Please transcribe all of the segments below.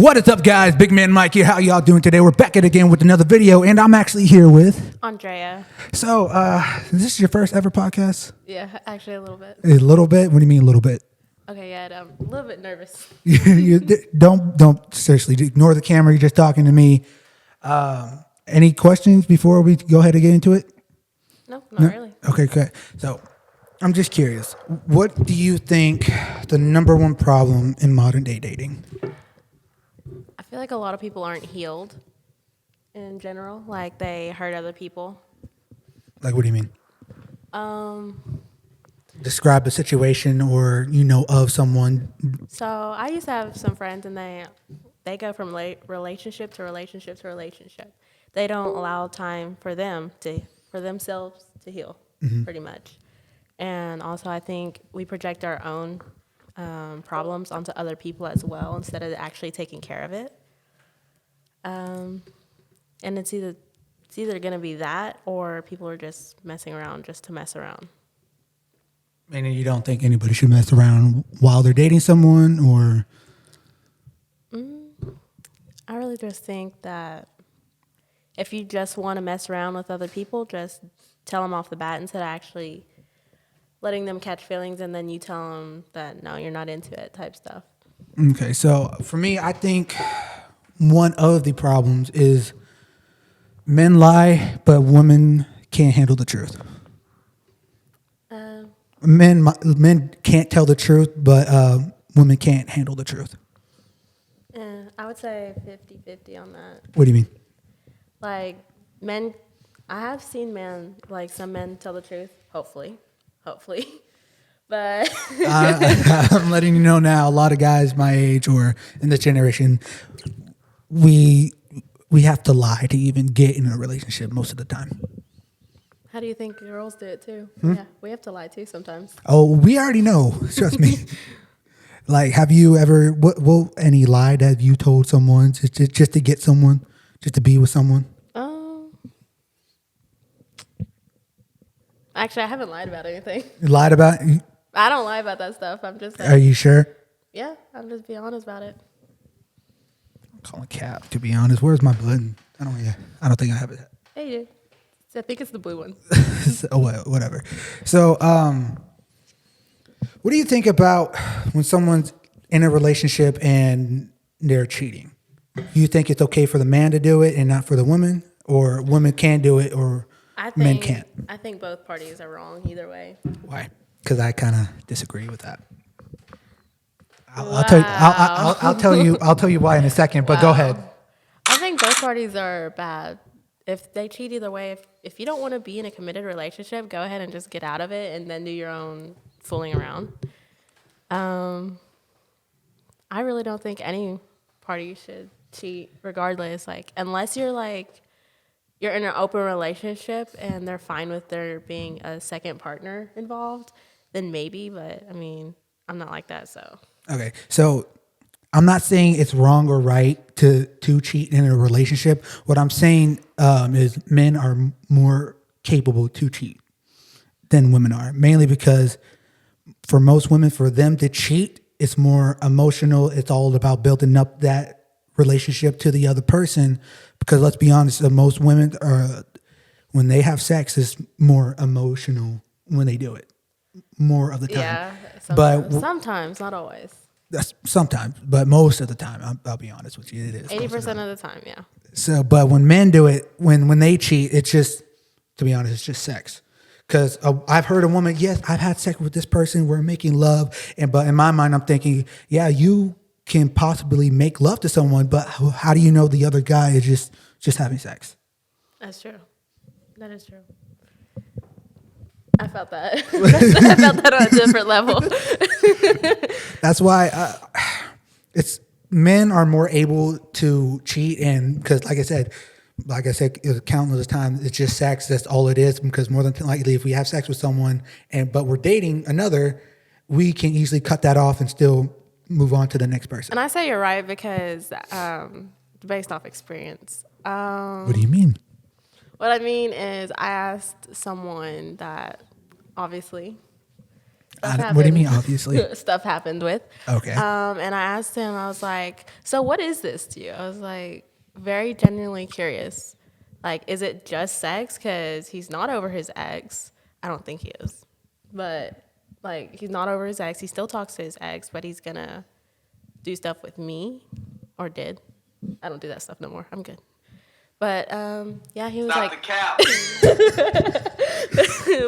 What is up, guys? Big Man Mike here. How y'all doing today? We're back at it again with another video, and I'm actually here with Andrea. So, is this your first ever podcast? Yeah, actually a little bit. A little bit? What do you mean a little bit? Okay, yeah, I'm a little bit nervous. Don't seriously ignore the camera. You're just talking to me. Any questions before we go ahead and get into it? No, not really. Okay, good. So, I'm just curious. What do you think the number one problem in modern day dating? I feel like a lot of people aren't healed in general. Like they hurt other people. Like, what do you mean? Um, Describe a situation or of someone. so I used to have some friends and they go from relationship to relationship to relationship. They don't allow time for themselves to heal, pretty much. And also I think we project our own problems onto other people as well instead of actually taking care of it. And it's either going to be that or people are just messing around just to mess around. And you don't think anybody should mess around while they're dating someone, or? I really just think that if you just want to mess around with other people, just tell them off the bat instead of actually letting them catch feelings and then you tell them that, no, you're not into it type stuff. Okay, so for me, I think one of the problems is men lie, but women can't handle the truth. Men can't tell the truth, but women can't handle the truth. I would say 50-50 on that. What do you mean? Like, men, I have seen some men tell the truth, hopefully. But I'm letting you know now, a lot of guys my age or in this generation, we have to lie to even get in a relationship most of the time. how do you think girls do it too? Yeah, we have to lie too sometimes. Oh, we already know. Trust me. Like, have you ever, any lie that you told someone just to get someone, just to be with someone? Actually, I haven't lied about anything. You lied about? I don't lie about that stuff. I'm just Are you sure? yeah, I'm just being honest about it. I'm calling cap, to be honest. Where's my blood? I don't think I have it. Hey, dude. I think it's the blue one. Whatever. So, what do you think about when someone's in a relationship and they're cheating? You think it's okay for the man to do it and not for the woman? Or women can do it or men can't? I think both parties are wrong either way. Why? Because I kind of disagree with that. Wow. I'll tell you why in a second, but go ahead. I think both parties are bad. If they cheat either way, if you don't want to be in a committed relationship, go ahead and just get out of it and then do your own fooling around. I really don't think any party should cheat regardless. Like, unless you're in an open relationship and they're fine with there being a second partner involved, then maybe, but I mean, I'm not like that, so. Okay, so I'm not saying it's wrong or right to cheat in a relationship. What I'm saying is men are more capable to cheat than women are, mainly because for most women, for them to cheat, it's more emotional. It's all about building up that relationship to the other person. Because let's be honest, most women when they have sex, it's more emotional when they do it, more of the time. Yeah, sometimes, not always. That's sometimes, but most of the time, I'll be honest with you, it is 80% of the time, yeah. So, but when men do it, when they cheat, it's just, to be honest, it's just sex. Because I've heard a woman, yes, I've had sex with this person, we're making love, but in my mind, I'm thinking, yeah, you can possibly make love to someone, but how do you know the other guy is just having sex? That's true. That is true. I felt that. I felt that on a different level. That's why men are more able to cheat, and because like I said, countless times, it's just sex. That's all it is. Because more than likely, if we have sex with someone but we're dating another, we can easily cut that off and still move on to the next person. And I say you're right because based off experience. What do you mean? What I mean is I asked someone that obviously What do you mean, obviously? Stuff happened with. Okay. And I asked him, I was like, so what is this to you? I was like, very genuinely curious. Like, is it just sex? Because he's not over his ex. I don't think he is. But, like, he's not over his ex. He still talks to his ex, but he's going to do stuff with me, or did. I don't do that stuff no more. I'm good. But, yeah, he was Stop like... the cap.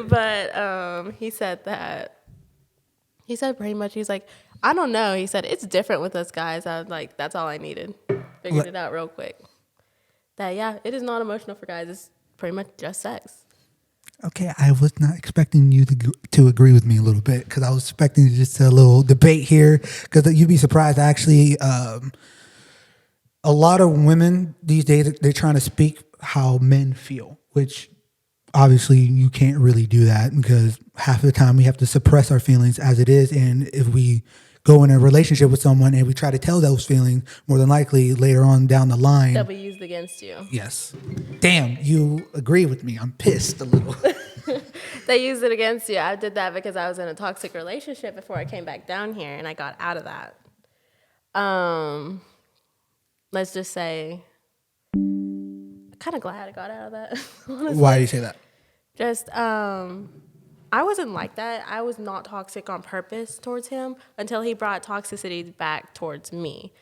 But he said that... He said pretty much, he's like, I don't know. He said, it's different with us guys. I was like, that's all I needed. Figured it out real quick. That, yeah, it is not emotional for guys. It's pretty much just sex. Okay, I was not expecting you to agree with me a little bit because I was expecting just a little debate here because you'd be surprised. Actually, a lot of women these days, they're trying to speak how men feel, which obviously you can't really do that because half of the time we have to suppress our feelings as it is. And if we go in a relationship with someone and we try to tell those feelings, more than likely later on down the line, They'll be used against you. yes. Damn, you agree with me. I'm pissed a little. They use it against you. I did that because I was in a toxic relationship before I came back down here, and I got out of that. Let's just say, I'm kind of glad I got out of that. Honestly. Why do you say that? Just, I wasn't like that. I was not toxic on purpose towards him until he brought toxicity back towards me.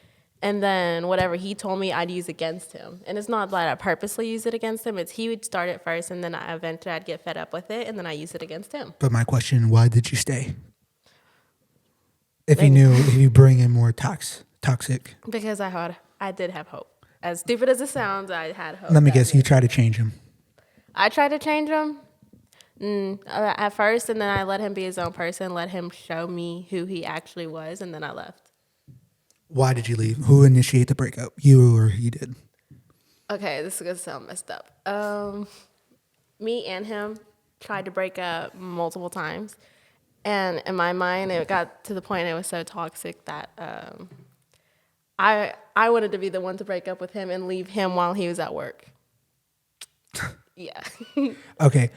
And then whatever he told me, I'd use against him. And it's not that I purposely use it against him. It's he would start it first, and then eventually I'd get fed up with it, and then I use it against him. But my question, why did you stay? If you bring in more toxic. Because I did have hope. As stupid as it sounds, I had hope. Let me guess, you try to change him. I tried to change him at first, and then I let him be his own person, let him show me who he actually was, and then I left. Why did you leave? Who initiated the breakup? You or he did? Okay, this is going to sound messed up. Me and him tried to break up multiple times. And in my mind, it got to the point it was so toxic that I wanted to be the one to break up with him and leave him while he was at work. Yeah. Okay.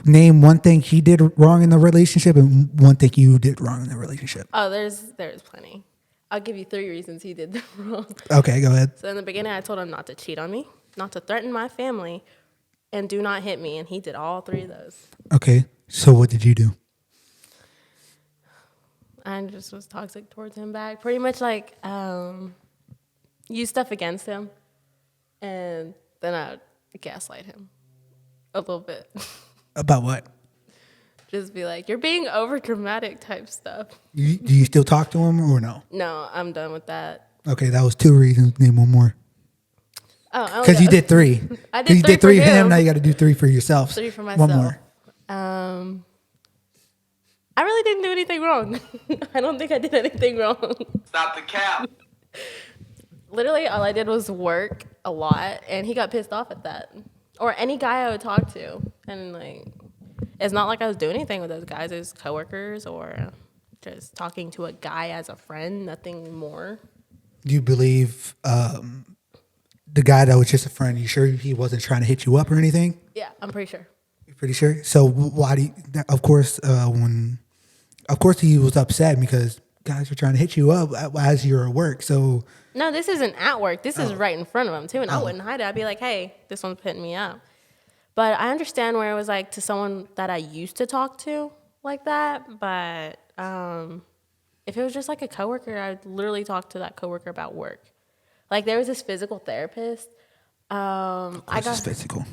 Name one thing he did wrong in the relationship and one thing you did wrong in the relationship. Oh, there's plenty. I'll give you 3 reasons he did wrong. Okay, go ahead. So in the beginning, I told him not to cheat on me, not to threaten my family, and do not hit me. And he did all 3 of those. Okay, so what did you do? I just was toxic towards him back. Pretty much like use stuff against him, and then I gaslight him a little bit. About what? Just be like, you're being over dramatic type stuff. Do you still talk to him or no? No, I'm done with that. Okay, that was 2 reasons. Name one more. Oh, because you did 3. I did 3 you did 3 for for him. him. Now you got to do 3 for yourself. 3 for myself. One more. I really didn't do anything wrong. I don't think I did anything wrong. Stop the cap. Literally, all I did was work a lot, and he got pissed off at that. Or any guy I would talk to, and like, it's not like I was doing anything with those guys. It was coworkers or just talking to a guy as a friend, nothing more. Do you believe the guy that was just a friend? You sure he wasn't trying to hit you up or anything? Yeah, I'm pretty sure. You're pretty sure. So why do you? Of course, he was upset because guys are trying to hit you up as you're at work. So no, this isn't at work. This is right in front of him too, and I wouldn't hide it. I'd be like, "Hey, this one's hitting me up." But I understand where it was like to someone that I used to talk to like that. But if it was just like a coworker, I'd literally talk to that coworker about work. Like there was this physical therapist. Of course it's physical.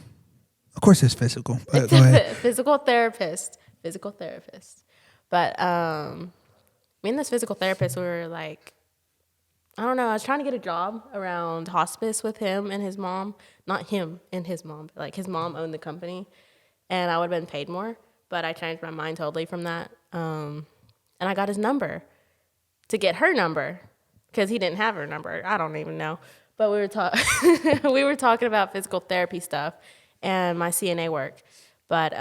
Of course it's physical. But go ahead. Physical therapist. But me and this physical therapist, we were like, I don't know, I was trying to get a job around hospice with him and his mom. Not him and his mom, but like his mom owned the company. And I would have been paid more, but I changed my mind totally from that. And I got his number to get her number because he didn't have her number. I don't even know. But we were talking about physical therapy stuff and my CNA work. But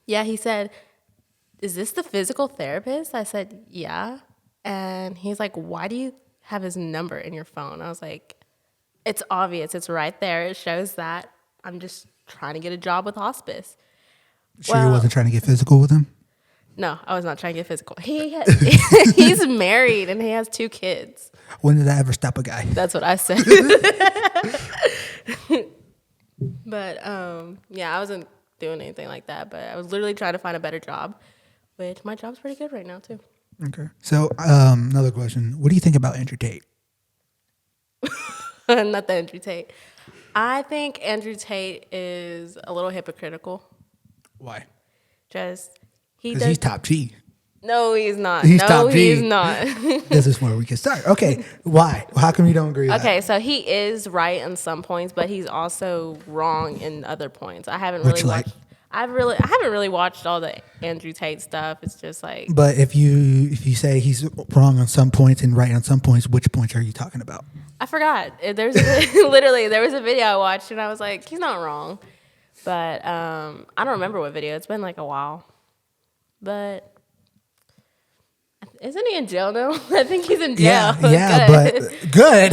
yeah, he said, "Is this the physical therapist?" I said, "Yeah." And he's like, "Why do you have his number in your phone?" I was like, "It's obvious. It's right there. It shows that I'm just trying to get a job with hospice." Sure, you Well- wasn't trying to get physical with him. No, I was not trying to get physical. He's married and he has 2 kids. When did that ever stop a guy? That's what I said. But yeah, I wasn't doing anything like that. But I was literally trying to find a better job, which my job's pretty good right now too. Okay. So another question: what do you think about Andrew Tate? Not the Andrew Tate. I think Andrew Tate is a little hypocritical. Why? Just he Because does. he's top G. No, he's not. He's no, top G. he's not. This is where we can start. Okay. Why? How come you don't agree with Okay, so he is right in some points, but he's also wrong in other points. I haven't Which, really like? watched. I haven't really watched all the Andrew Tate stuff. It's just like that? But if you say he's wrong on some points and right on some points, which points are you talking about? I forgot. Literally there was a video I watched and I was like, he's not wrong, but I don't remember what video. It's been like a while, but. Isn't he in jail now? I think he's in jail. Yeah, Good. but good.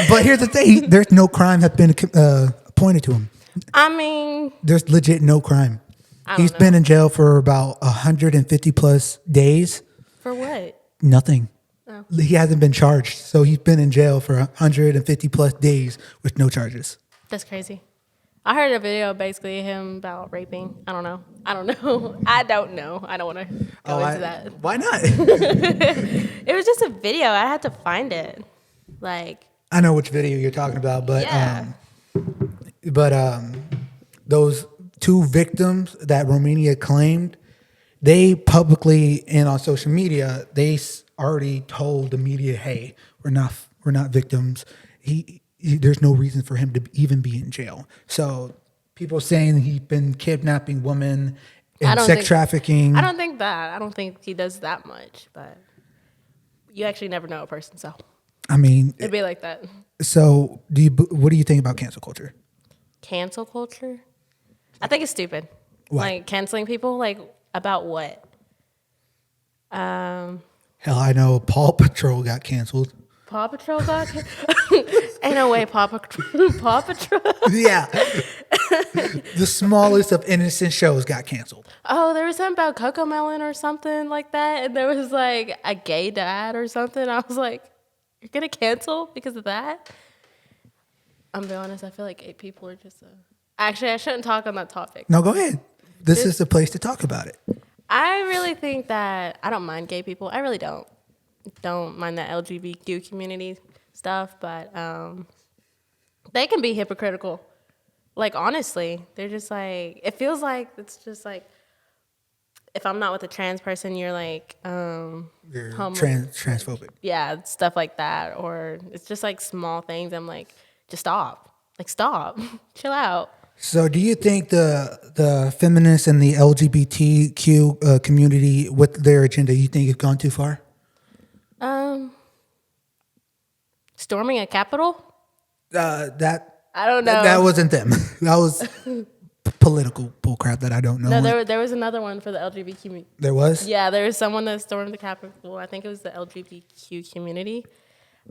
But here's the thing: there's no crime that's been appointed to him. I mean, There's legit no crime. I don't He's know. been in jail for about 150 plus days. for what? Nothing. Oh. He hasn't been charged, so he's been in jail for 150 plus days with no charges. That's crazy. I heard a video basically him about raping. I don't know. I don't know. I don't want to go into that. Why not? It was just a video. I had to find it. Like, I know which video you're talking about, but Yeah. Those 2 victims that Romania claimed, they publicly and on social media, they already told the media, "Hey, we're not victims. There's no reason for him to even be in jail." So people saying he's been kidnapping women I and don't sex think- trafficking. I don't think that. I don't think he does that much, but you actually never know a person, so I mean, it'd be like that. so what do you think about cancel culture? Cancel culture? I think it's stupid. Why? Like canceling people, like about what? Hell, I know Paw Patrol got canceled. Paw Patrol got ain't no way Paw Patrol. Paw Patrol. Yeah. The smallest of innocent shows got canceled. Oh, there was something about Coco Melon or something like that, and there was like a gay dad or something. I was like, "You're gonna cancel because of that?" I'm gonna be honest. I feel like 8 people are just. Actually, I shouldn't talk on that topic. No, go ahead. This is the place to talk about it. I really think that I don't mind gay people. I really don't. Don't mind the LGBTQ community stuff, but they can be hypocritical. Like honestly, they're just like it feels like it's just like if I'm not with a trans person, you're like You're Homo- transphobic. yeah, stuff like that, or it's just like small things. I'm like, just stop, chill out. So, do you think the feminists and the LGBTQ community with their agenda, you think it's gone too far? Storming a Capitol? That I don't know. that wasn't them. That was political bullcrap that I don't know. No, there was another one for the LGBTQ. There was. Yeah, there was someone that stormed the Capitol. I think it was the LGBTQ community.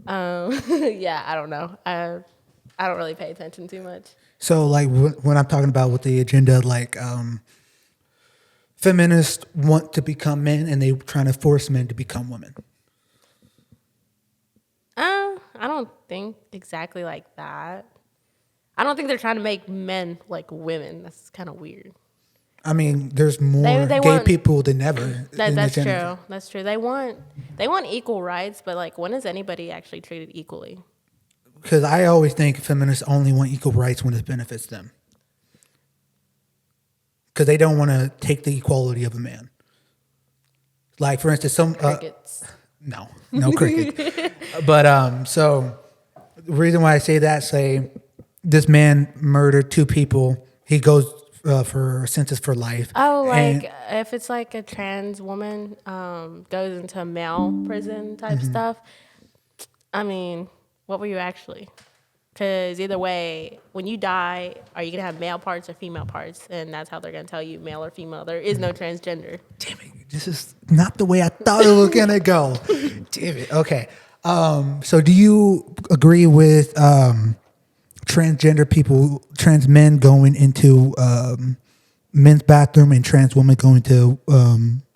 Yeah, I don't know. I don't really pay attention too much. So, like, when I'm talking about with the agenda, like, feminists want to become men and they trying to force men to become women. I don't think exactly like that. I don't think they're trying to make men like women. That's kind of weird. I mean, there's more They gay want- people than ever. in That's this true. generation. That's true. They want equal rights, but like, when is anybody actually treated equally? Because I always think feminists only want equal rights when it benefits them. Because they don't want to take the equality of a man. Like, for instance, Crickets. no cricket. But so the reason why I say that, say this man murdered 2 people, he goes for a sentence for life. Oh, like And- if it's like a trans woman goes into male prison type stuff. I mean, what were you actually? Because either way, when you die, are you gonna have male parts or female parts? And that's how they're gonna tell you male or female. There is no transgender. Damn it, this is not the way I thought it was gonna go. Damn it. Okay. So do you agree with transgender people, trans men going into men's bathroom and trans women go into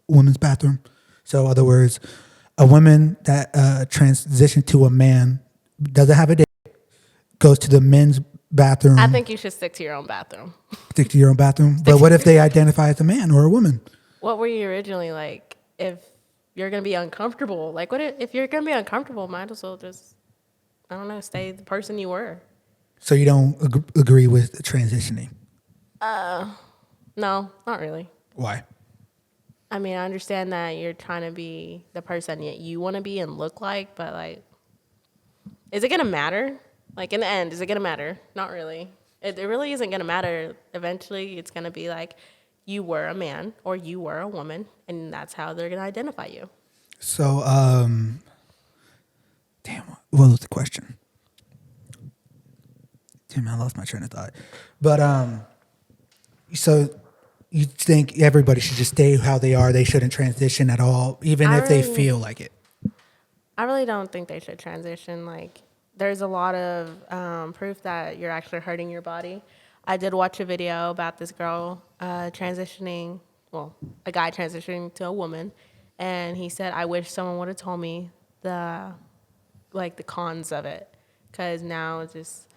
women's bathroom. So, in other words, a woman that transitions to a man doesn't have a dick, goes to the men's bathroom. I think you should stick to your own bathroom. Stick to your own bathroom. But what if they identify as a man or a woman? What were you originally like? If you're gonna be uncomfortable, like if you're gonna be uncomfortable, might as well just, I don't know, stay the person you were. So you don't agree with transitioning? No, not really. Why? I mean, I understand that you're trying to be the person that you want to be and look like, but like, is it gonna matter? Like in the end, is it gonna matter? Not really. It really isn't gonna matter. Eventually, it's gonna be like you were a man or you were a woman, and that's how they're gonna identify you. So, damn, what was the question? Damn, I lost my train of thought. But so you think everybody should just stay how they are? They shouldn't transition at all, even if they feel like it. I really don't think they should transition. Like, there's a lot of proof that you're actually hurting your body. I did watch a video about this girl transitioning, well, a guy transitioning to a woman, and he said, "I wish someone would have told me the cons of it, because now it's just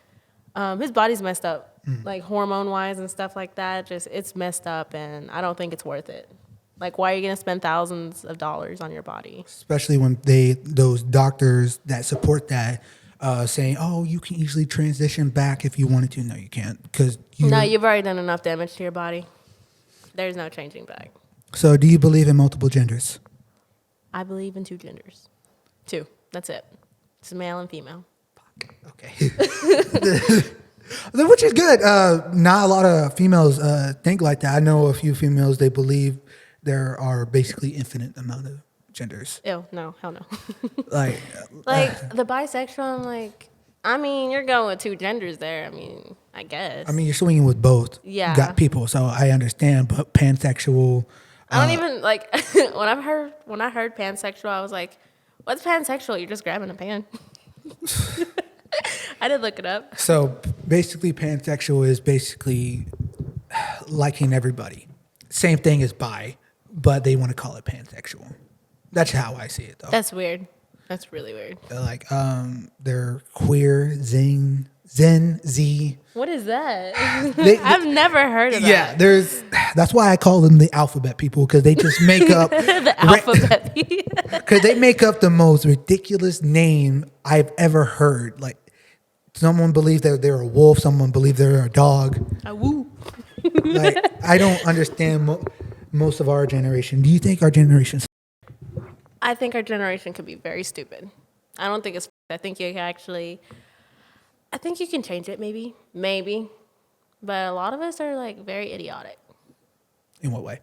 his body's messed up, like hormone wise and stuff like that. Just it's messed up, and I don't think it's worth it. Like, why are you gonna spend thousands of dollars on your body? Especially when those doctors that support that saying, "Oh, you can easily transition back if you wanted to." No, you can't, because No, you've already done enough damage to your body. There's no changing back. So, do you believe in multiple genders? I believe in 2 genders. 2. That's it. It's male and female. Okay. Which is good. Not a lot of females think like that. I know a few females, they believe there are basically infinite amount of genders. Ew, no, hell no. Like, The bisexual, I'm like, I mean, you're going with 2 genders there. I mean, I guess. I mean, you're swinging with both. Yeah. Got people, so I understand. But pansexual. I don't even like when I heard pansexual, I was like, what's pansexual? You're just grabbing a pan. I did look it up. So basically, pansexual is basically liking everybody. Same thing as bi, but they want to call it pansexual. That's how I see it, though. That's weird. That's really weird. Like, they're queer, Zen, Z. What is that? They- I've never heard of Yeah, that. that's why I call them the alphabet people, because they just make up The alphabet. because they make up the most ridiculous name I've ever heard. Like, someone believes that they're a wolf, someone believes they're a dog. Woo. Like, I don't understand most of our generation. Do you think our generation's I think our generation could be very stupid. I don't think it's. I think you can actually. I think you can change it, maybe, but a lot of us are like very idiotic. in what way?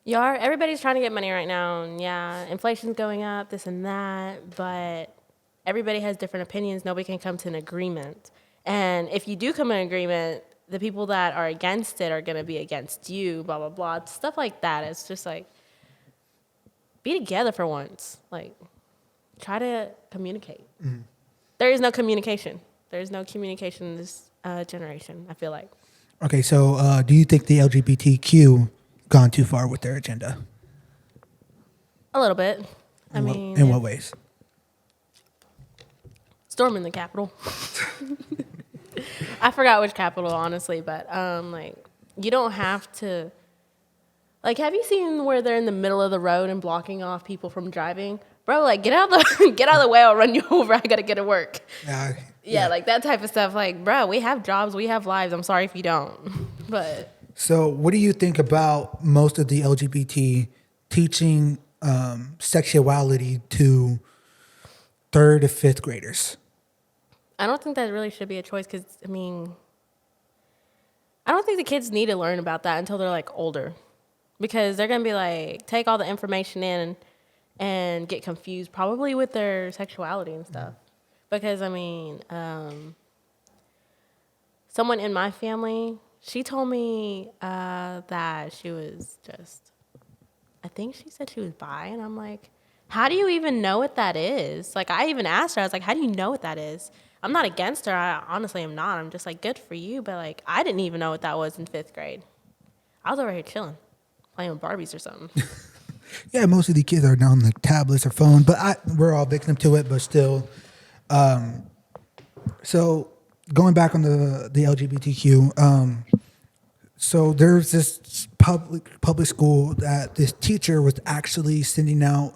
Everybody's trying to get money right now, and yeah, inflation's going up, this and that, but everybody has different opinions. Nobody can come to an agreement. And if you do come to an agreement, the people that are against it are going to be against you, blah, blah, blah. Stuff like that. It's just like, be together for once. Like, try to communicate. Mm-hmm. There is no communication. There is no communication in this generation, I feel like. Okay, so do you think the LGBTQ gone too far with their agenda? A little bit. In what ways? Storming the Capitol. I forgot which Capitol, honestly, but like, you don't have to. Like, have you seen where they're in the middle of the road and blocking off people from driving? Bro, like, get out of the way, I'll run you over. I gotta get to work. Yeah, like that type of stuff. Like, bro, we have jobs, we have lives. I'm sorry if you don't. But so, what do you think about most of the LGBT teaching sexuality to 3rd to 5th graders? I don't think that really should be a choice, because I mean, I don't think the kids need to learn about that until they're like older, because they're gonna be like, take all the information in and get confused probably with their sexuality and stuff. Because I mean, someone in my family, she told me that she was just, I think she said she was bi, and I'm like, how do you even know what that is? Like, I even asked her, I was like, how do you know what that is? I'm not against her. I honestly am not. I'm just like, good for you. But like, I didn't even know what that was in 5th grade. I was over here chilling, playing with Barbies or something. Yeah, most of the kids are on the tablets or phone, but we're all victim to it. But still, so going back on the LGBTQ, so there's this public school that this teacher was actually sending out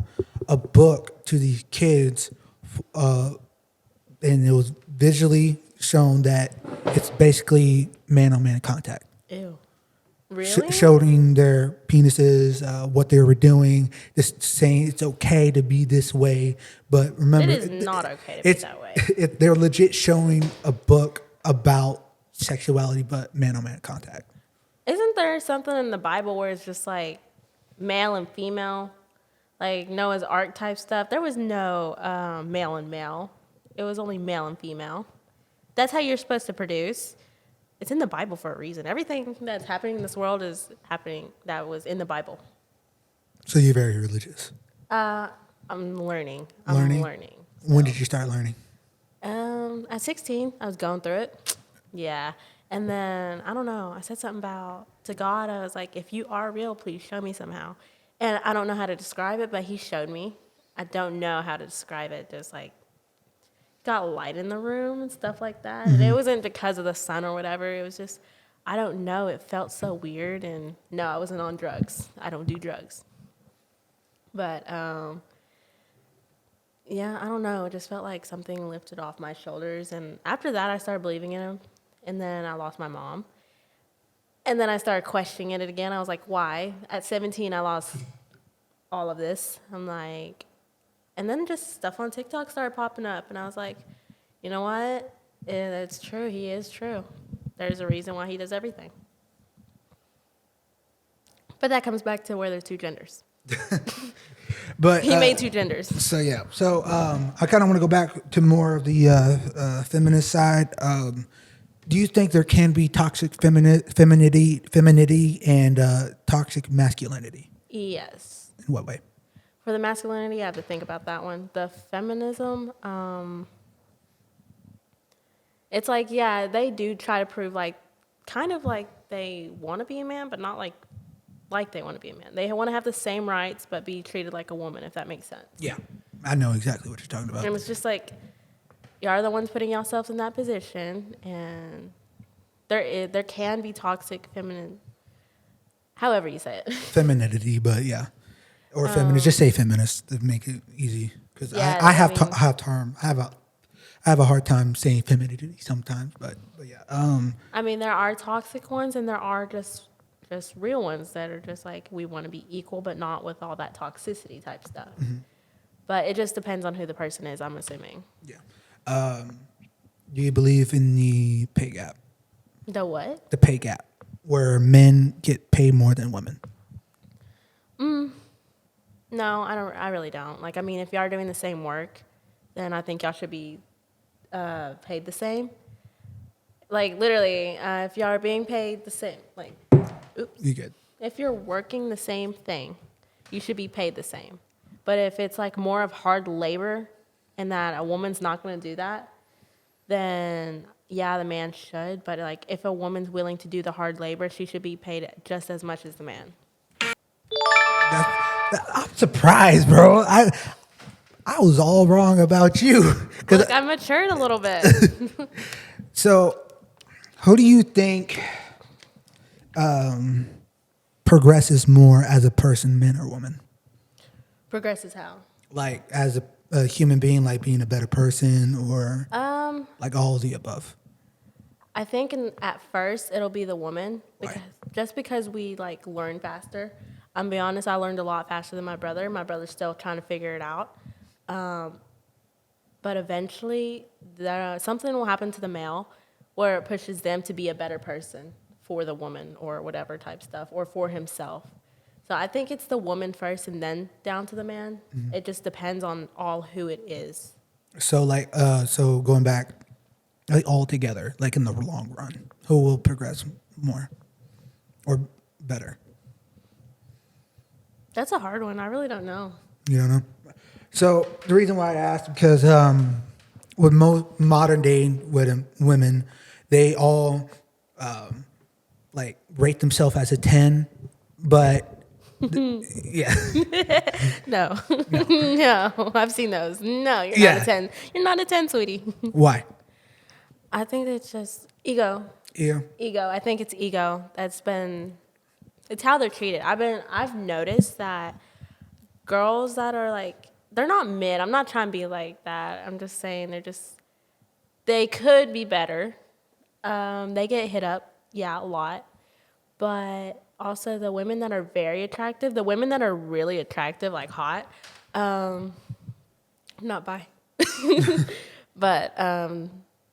a book to these kids, and it was visually shown that it's basically man-on-man contact. Ew. Really? Showing their penises, what they were doing, just saying it's okay to be this way. But remember, It is not okay to be that way. They're legit showing a book about sexuality, but man-on-man contact. Isn't there something in the Bible where it's just like male and female, like Noah's Ark type stuff? There was no male and male. It was only male and female. That's how you're supposed to produce. It's in the Bible for a reason. Everything that's happening in this world is happening that was in the Bible. So you're very religious. I'm learning. Learning? I'm learning. When did you start learning? At 16, I was going through it. Yeah. And then, I don't know, I said something about, to God, I was like, if you are real, please show me somehow. And I don't know how to describe it, but he showed me. I don't know how to describe it. Just like, got light in the room and stuff like that. And it wasn't because of the sun or whatever. It was just, I don't know. It felt so weird. And no, I wasn't on drugs. I don't do drugs. But, yeah, I don't know. It just felt like something lifted off my shoulders. And after that, I started believing in him. And then I lost my mom. And then I started questioning it again. I was like, why? At 17, I lost all of this. I'm like, and then just stuff on TikTok started popping up. And I was like, you know what? It's true. He is true. There's a reason why he does everything. But that comes back to where there's two genders. But He made two genders. So yeah. So I kind of want to go back to more of the feminist side. Do you think there can be toxic femininity and toxic masculinity? Yes. In what way? For the masculinity, I have to think about that one. The feminism, it's like, yeah, they do try to prove like, kind of like they want to be a man, but not like they want to be a man. They want to have the same rights, but be treated like a woman, if that makes sense. Yeah, I know exactly what you're talking about. And it's just like, you are the ones putting yourselves in that position, and there can be toxic feminine, however you say it. Femininity, but yeah, or feminist. Just say feminist to make it easy, because Yeah, I have I a hard time saying femininity sometimes, but yeah. I mean, there are toxic ones, and there are just real ones that are just like, we want to be equal, but not with all that toxicity type stuff. Mm-hmm. But it just depends on who the person is, I'm assuming. Yeah. Do you believe in the pay gap? The what? The pay gap, where men get paid more than women. No, I don't. I really don't. Like, I mean, if y'all are doing the same work, then I think y'all should be paid the same. Like, literally, if y'all are being paid the same, like, oops. You good? If you're working the same thing, you should be paid the same. But if it's like more of hard labor and that a woman's not going to do that, then yeah, the man should. But like, if a woman's willing to do the hard labor, she should be paid just as much as the man. I'm surprised, bro. I was all wrong about you. Look, I matured a little bit. So, who do you think progresses more as a person, man or woman? Progresses how? Like as a human being, like being a better person, or like all of the above? I think at first it'll be the woman, Why? because we like learn faster. I'm be honest, I learned a lot faster than my brother. My brother's still trying to figure it out. But eventually, something will happen to the male where it pushes them to be a better person for the woman or whatever type stuff, or for himself. So I think it's the woman first and then down to the man. Mm-hmm. It just depends on who it is. So like, so going back, like all together, like in the long run, who will progress more or better? That's a hard one. I really don't know. You don't know. So the reason why I asked, because with most modern day women, they all like rate themselves as a 10, but yeah, No. No. I've seen those. No, you're Yeah. not a 10. You're not a 10, sweetie. why? I think it's just ego. Yeah, Ego. I think it's ego. It's how they're treated. I've noticed that girls that are like, they're not mid. I'm not trying to be like that. I'm just saying they could be better. They get hit up, yeah, a lot. But also the women that are very attractive, the women that are really attractive, like hot, not bi, but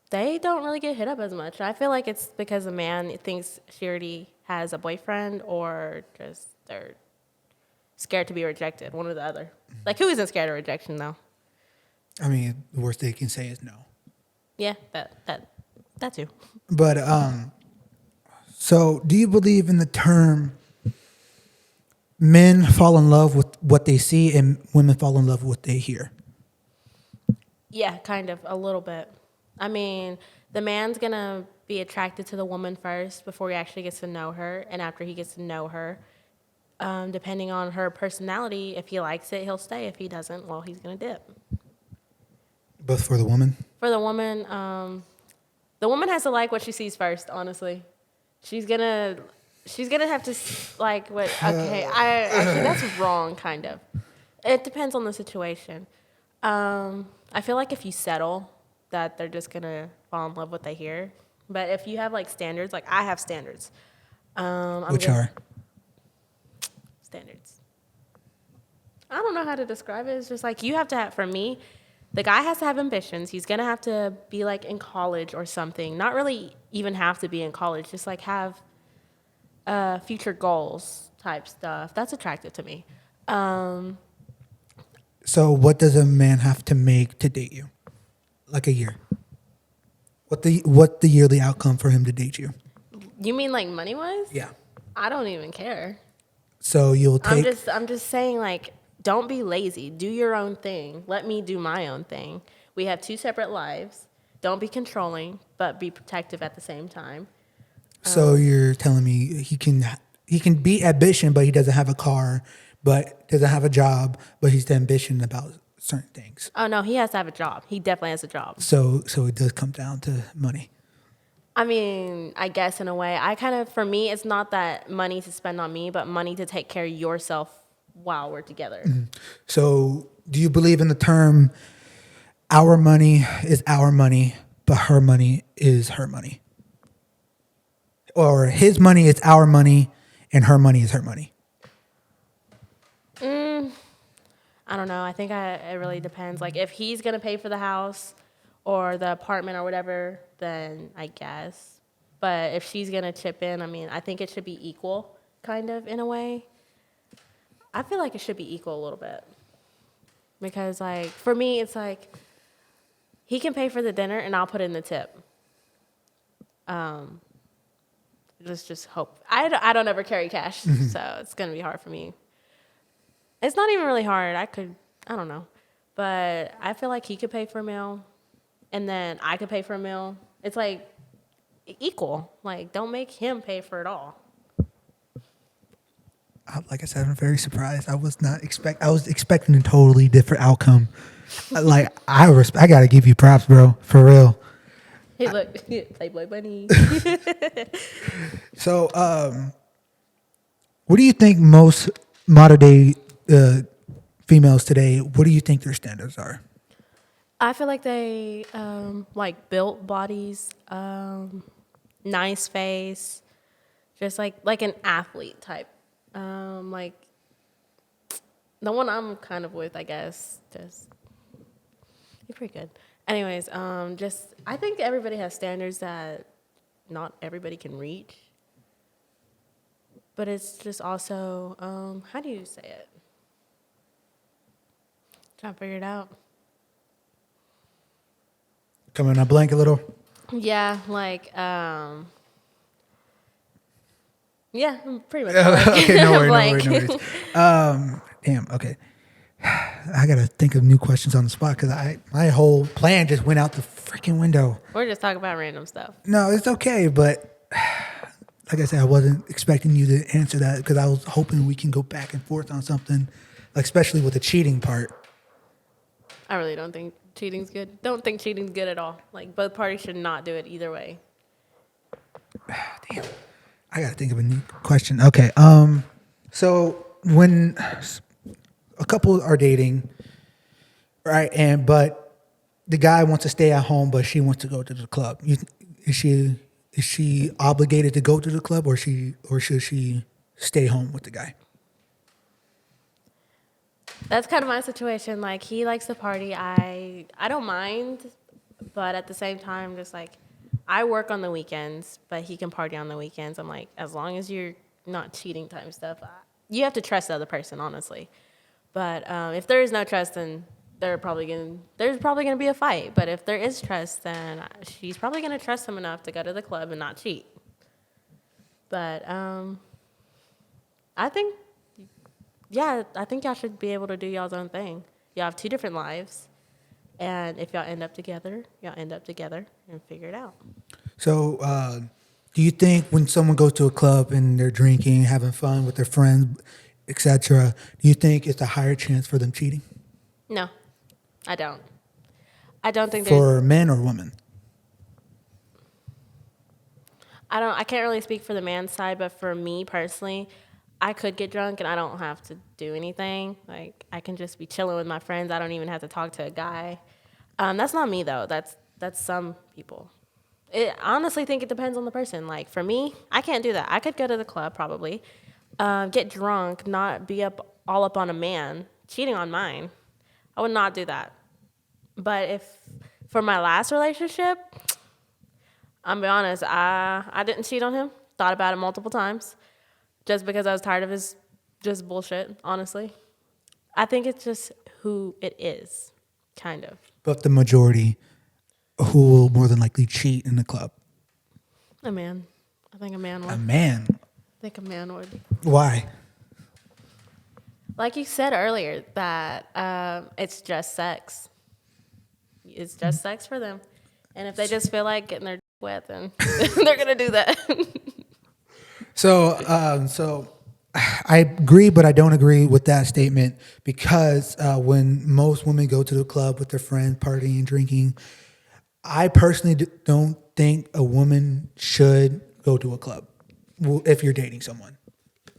they don't really get hit up as much. I feel like it's because a man thinks she already has a boyfriend, or just they're scared to be rejected, one or the other. Like, who isn't scared of rejection, though? I mean, the worst they can say is no. Yeah, that too. But so do you believe in the term men fall in love with what they see and women fall in love with what they hear? Yeah, kind of, a little bit. I mean, the man's gonna be attracted to the woman first before he actually gets to know her, and after he gets to know her, depending on her personality, if he likes it, he'll stay. If he doesn't, well, he's gonna dip. Both for the woman. For the woman has to like what she sees first. Honestly, she's gonna have to like what. Okay, actually that's wrong. Kind of. It depends on the situation. I feel like if you settle, that they're just gonna fall in love with what they hear. But if you have like standards, like I have standards. Which are? Standards. I don't know how to describe it. It's just like you have to have, for me, the guy has to have ambitions. He's going to have to be like in college or something. Not really even have to be in college, just like have future goals type stuff. That's attractive to me. So what does a man have to make to date you? Like a year. What the yearly outcome for him to date you? You mean like money wise? Yeah. I don't even care. So you'll take. I'm just saying, like, don't be lazy. Do your own thing. Let me do my own thing. We have two separate lives. Don't be controlling, but be protective at the same time. So you're telling me he can be ambition, but he doesn't have a car, but doesn't have a job, but he's ambition about certain things. Oh no, he has to have a job. He definitely has a job. So it does come down to money. I mean, I guess in a way, for me, it's not that money to spend on me, but money to take care of yourself while we're together. Mm-hmm. So do you believe in the term, our money is our money, but her money is her money? Or his money is our money and her money is her money? I don't know. I think it really depends. Like, if he's going to pay for the house or the apartment or whatever, then I guess. But if she's going to chip in, I mean, I think it should be equal, kind of, in a way. I feel like it should be equal a little bit. Because, like, for me, it's like, he can pay for the dinner and I'll put in the tip. Just hope. I don't ever carry cash, so it's going to be hard for me. It's not even really hard. I don't know. But I feel like he could pay for a meal, and then I could pay for a meal. It's like equal. Like, don't make him pay for it all. Like I said, I'm very surprised. I was expecting a totally different outcome. Like, I got to give you props, bro, for real. Hey, look, Playboy Bunny. So, what do you think most modern day females today, what do you think their standards are? I feel like they like built bodies, nice face, just like an athlete type. Like the one I'm kind of with, I guess, just you're pretty good. Anyways, I think everybody has standards that not everybody can reach. But it's just also, how do you say it? Trying to figure it out. Coming on blank a little. Yeah, like, yeah, pretty much. Okay, no worries. Like- Damn, okay. I gotta think of new questions on the spot because my whole plan just went out the freaking window. We're just talking about random stuff. No, it's okay, but like I said, I wasn't expecting you to answer that because I was hoping we can go back and forth on something, like especially with the cheating part. I really don't think cheating's good. Don't think cheating's good at all. Like, both parties should not do it either way. Damn, I gotta think of a new question. Okay, so when a couple are dating, right, but the guy wants to stay at home, but she wants to go to the club. Is she obligated to go to the club, or should she stay home with the guy? That's kind of my situation. Like, he likes to party. I don't mind, but at the same time, just like, I work on the weekends, but he can party on the weekends. I'm like, as long as you're not cheating type stuff, you have to trust the other person, honestly. But if there is no trust, then there's probably gonna be a fight. But if there is trust, then she's probably gonna trust him enough to go to the club and not cheat. But I think, yeah, I think y'all should be able to do y'all's own thing. Y'all have two different lives, and if y'all end up together, and figure it out. So, do you think when someone goes to a club and they're drinking, having fun with their friends, etc., do you think it's a higher chance for them cheating? No, I don't. I don't think there's. For men or women? I can't really speak for the man's side, but for me personally, I could get drunk and I don't have to do anything. Like, I can just be chilling with my friends. I don't even have to talk to a guy. That's not me though. That's some people. I honestly think it depends on the person. Like, for me, I can't do that. I could go to the club probably, get drunk, not be all up on a man, cheating on mine. I would not do that. But if for my last relationship, I'm be honest, I didn't cheat on him. Thought about it multiple times, just because I was tired of his just bullshit. Honestly, I think it's just who it is, kind of. But the majority, who will more than likely cheat in the club? A man. I think a man would. A man. I think a man would. Why? Like you said earlier, that it's just sex. It's just sex for them. And if they just feel like getting their wet, then they're going to do that. So I agree, but I don't agree with that statement because when most women go to the club with their friends, partying, drinking, I personally don't think a woman should go to a club if you're dating someone.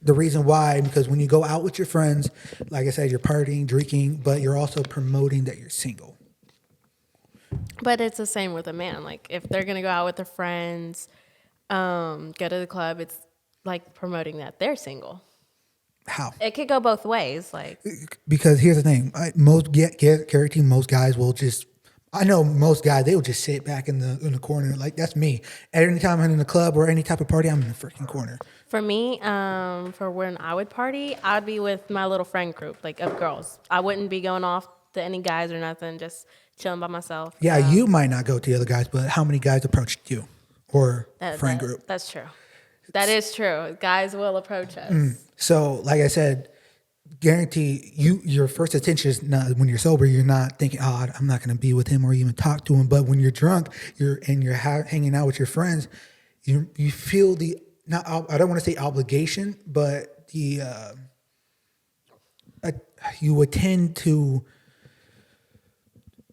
The reason why, because when you go out with your friends, like I said, you're partying, drinking, but you're also promoting that you're single. But it's the same with a man. Like, if they're going to go out with their friends, go to the club, it's like promoting that they're single. How? It could go both ways. Like, Because here's the thing: guarantee most guys will just. I know most guys, they will just sit back in the corner. Like, that's me. Anytime I'm in the club or any type of party, I'm in the freaking corner. for me, for when I would party, I would be with my little friend group, like, of girls. I wouldn't be going off to any guys or nothing, just chilling by myself. Yeah, you might not go to the other guys, but how many guys approached you or friend group? That's true. That is true. Guys will approach us. So, like I said, guarantee your first attention is not when you're sober. You're not thinking, "Oh, I'm not going to be with him or even talk to him." But when you're drunk, you're hanging out with your friends. You feel the not. I don't want to say obligation, but the you would tend to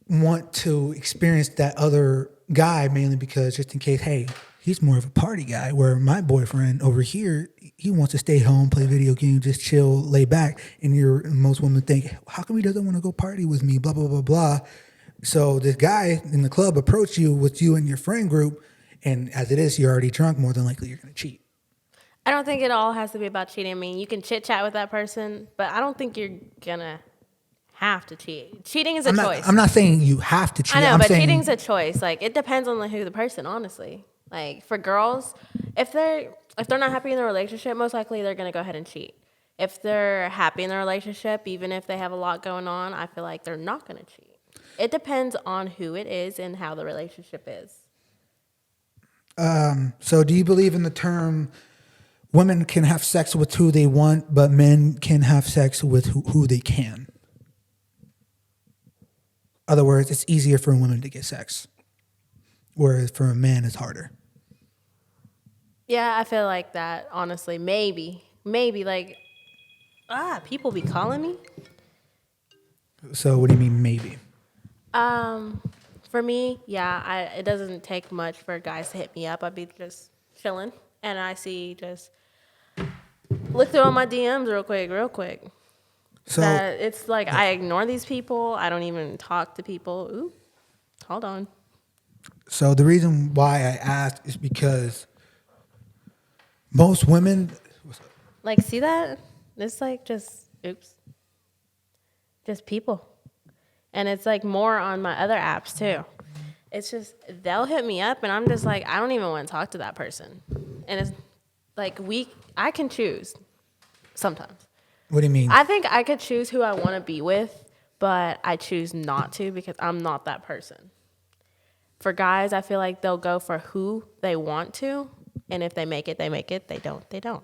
want to experience that other guy mainly because just in case, hey, he's more of a party guy. Where my boyfriend over here, he wants to stay home, play video games, just chill, lay back. And most women think, how come he doesn't want to go party with me? Blah, blah, blah, blah. So this guy in the club approached you with you and your friend group. And as it is, you're already drunk. More than likely, you're going to cheat. I don't think it all has to be about cheating. I mean, you can chit chat with that person, but I don't think you're gonna have to cheat. Cheating is a choice. I'm not saying you have to cheat. I know, I'm but saying, cheating's a choice. Like, it depends on who the person, honestly. Like, for girls, if they're not happy in their relationship, most likely they're gonna go ahead and cheat. If they're happy in their relationship, even if they have a lot going on, I feel like they're not gonna cheat. It depends on who it is and how the relationship is. So do you believe in the term women can have sex with who they want, but men can have sex with who they can? Other words, it's easier for women to get sex, whereas for a man, it's harder. Yeah, I feel like that, honestly. Maybe. Like, people be calling me. So what do you mean maybe? For me, yeah, it doesn't take much for guys to hit me up. I'd be just chilling, and I see just look through all my DMs real quick. So That it's like I ignore these people. I don't even talk to people. Ooh, hold on. So the reason why I asked is because most women, Like, see that? It's like just people. And it's like more on my other apps too. It's just they'll hit me up and I'm just like, I don't even want to talk to that person. And it's like I can choose sometimes. what do you mean? I think I could choose who I want to be with, but I choose not to because I'm not that person. For guys, I feel like they'll go for who they want to, and if they make it, they make it. They don't, they don't.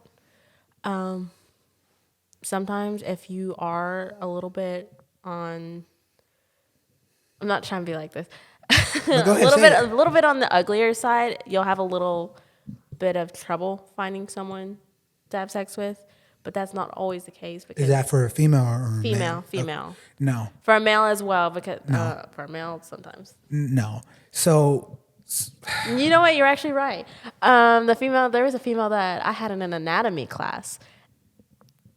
Sometimes if you are a little bit on, I'm not trying to be like this. No, go ahead, a little bit on the uglier side, you'll have a little bit of trouble finding someone to have sex with, but that's not always the case because Is that for a female or a female, man? No, for a male as well because for a male sometimes. no. So You know what? You're actually right. There was a female that I had in an anatomy class.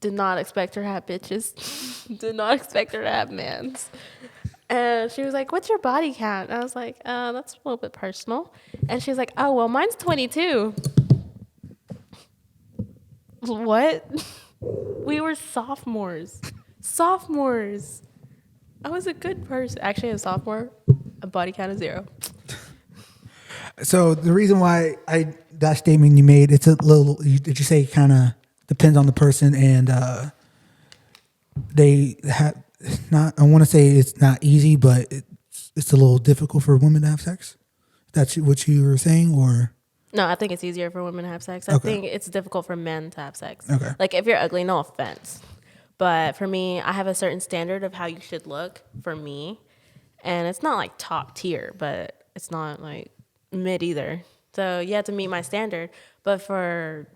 Did not expect her to have bitches. Did not expect her to have mans. And she was like, "What's your body count?" And I was like, "That's a little bit personal." And she's like, "Oh, well, mine's 22." What? We were sophomores. I was a good person. Actually, a sophomore, a body count of 0. So the reason why that statement you made, it's a little. Did you say kind of depends on the person and they have not. I want to say it's not easy, but it's a little difficult for women to have sex. That's what you were saying, or No, I think it's easier for women to have sex. I Okay. think it's difficult for men to have sex. Okay. Like if you're ugly, no offense. But for me, I have a certain standard of how you should look for me. And it's not like top tier, but it's not like mid either. So you have to meet my standard. But for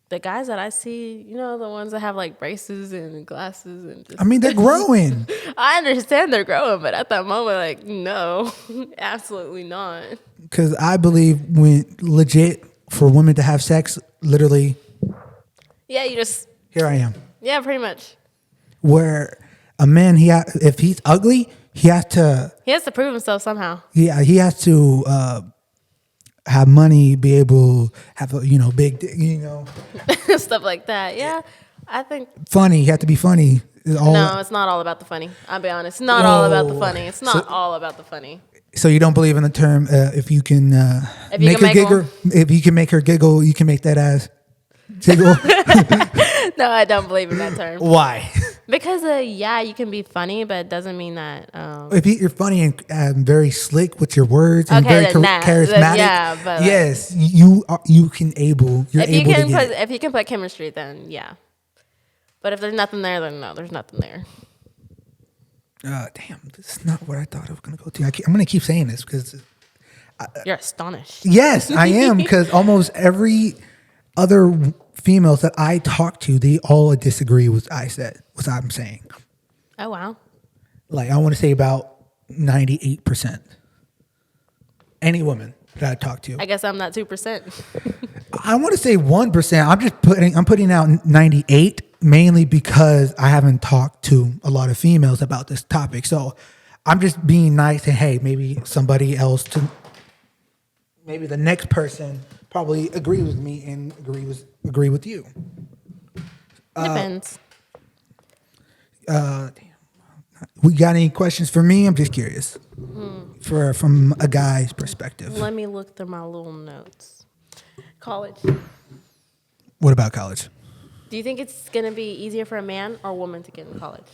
the guys that I see, you know, the ones that have like braces and glasses and just I mean they're growing. I understand they're growing, but at that moment, like, no, absolutely not. Because I believe when legit for women to have sex, literally, Yeah, you just, here I am. yeah, pretty much. Where a man, if he's ugly, he has to He has to prove himself somehow. he has to have money, be able have a big Stuff like that. Yeah, I think, funny. You have to be funny. no, it's not all about the funny. I'll be honest. It's not all about the funny. It's not all about the funny. So you don't believe in the term if you can If you make can her make giggle, if you can make her giggle, you can make that ass jiggle. No, I don't believe in that term. Why? Because, yeah, you can be funny, but it doesn't mean that. If you're funny and very slick with your words and Okay, very then that- charismatic, yeah, but, like- yes, you can able. You're If you able to can get put, it. if you can put chemistry, then yeah. But if there's nothing there, then no, there's nothing there. Damn, this is not what I thought I was gonna go to. I'm gonna keep saying this because You're astonished. yes, I am because almost every other females that I talk to, they all disagree with what I'm saying. Oh wow. Like I want to say about 98%. Any woman that I talk to, I guess I'm not 2%. I want to say 1%. I'm putting out 98 mainly because I haven't talked to a lot of females about this topic. So I'm just being nice and hey, maybe somebody else maybe the next person probably agree with me and agree with you. Depends. We got any questions for me? I'm just curious. From a guy's perspective. Let me look through my little notes. College. What about college? Do you think it's gonna be easier for a man or a woman to get in college?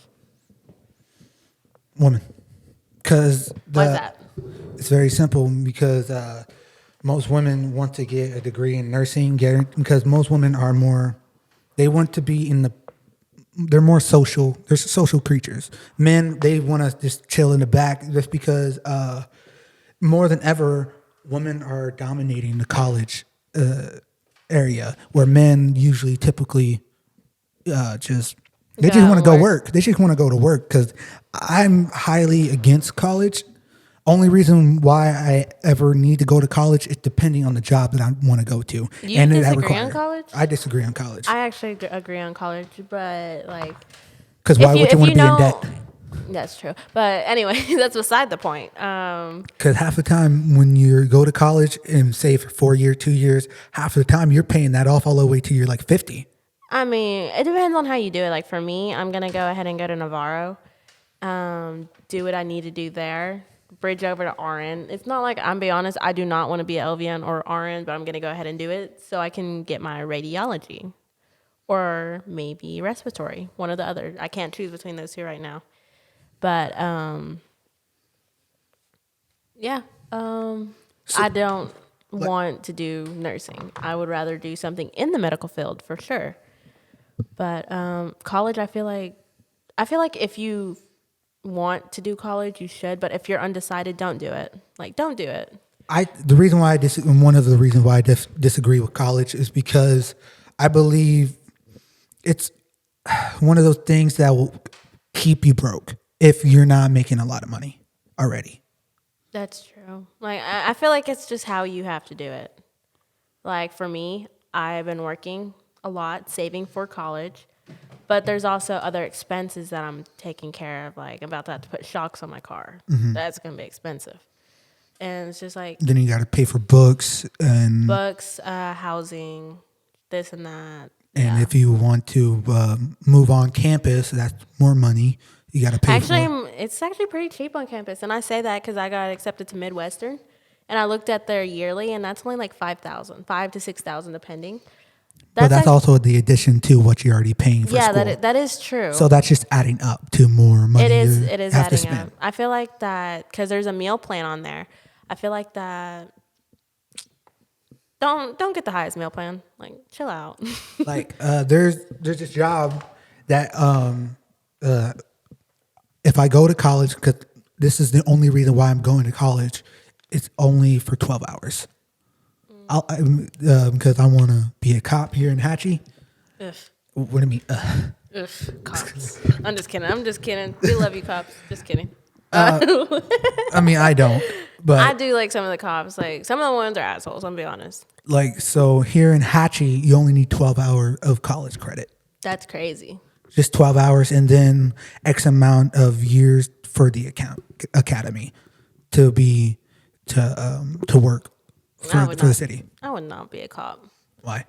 Woman. Because Why's that? it's very simple because most women want to get a degree in nursing because most women are more, they want to be in the they're more social. They're social creatures. Men, they want to just chill in the back just because more than ever, women are dominating the college area, where men usually typically just they Go just out want to and go work. work. They just want to go to work because I'm highly against college. Only reason why I ever need to go to college is depending on the job that I want to go to. You that disagree on college? I disagree on college. I actually agree on college, but like, Because why would you want to be in know, debt? that's true. But anyway, that's beside the point. Because half the time when you go to college and say for 4 years, 2 years, half of the time you're paying that off all the way to you're like 50. I mean, it depends on how you do it. Like for me, I'm gonna go ahead and go to Navarro, do what I need to do there, bridge over to RN. It's not like, I'm be honest, I do not want to be an LVN or RN, but I'm gonna go ahead and do it so I can get my radiology or maybe respiratory, one or the other. I can't choose between those two right now. But yeah, I don't want to do nursing. I would rather do something in the medical field for sure. But college, I feel like if you want to do college, you should. But if you're undecided, don't do it. Like, don't do it. The reason why one of the reasons why I disagree with college is because I believe it's one of those things that will keep you broke if you're not making a lot of money already. That's true. Like, I feel like it's just how you have to do it. Like, for me, I've been working a lot, saving for college. But there's also other expenses that I'm taking care of. Like, I'm about to have to put shocks on my car. That's going to be expensive. And it's just like Then you got to pay for books and books, housing, this and that. and if you want to move on campus, that's more money you got to pay Actually, for. it's actually pretty cheap on campus. And I say that because I got accepted to Midwestern. And I looked at their yearly, and that's only like $5,000 to $6,000 depending. But that's like- also the addition to what you're already paying for yeah, school. that is true. So that's just adding up to more money. It is you have to adding spend. up. I feel like that because there's a meal plan on there. I feel like that. Don't get the highest meal plan. Like, chill out. Like there's this job that if I go to college, because this is the only reason why I'm going to college, it's only for 12 hours. Because I want to be a cop here in Hatchie. Ugh. What do you mean? Ugh, cops. I'm just kidding. We love you, cops. Just kidding. I mean, I don't. But I do like some of the cops. Like, some of the ones are assholes. I'm gonna be honest. like, so here in Hatchie, you only need 12 hours of college credit. That's crazy. Just 12 hours and then X amount of years for the academy to work for the city. I would not be a cop. Why?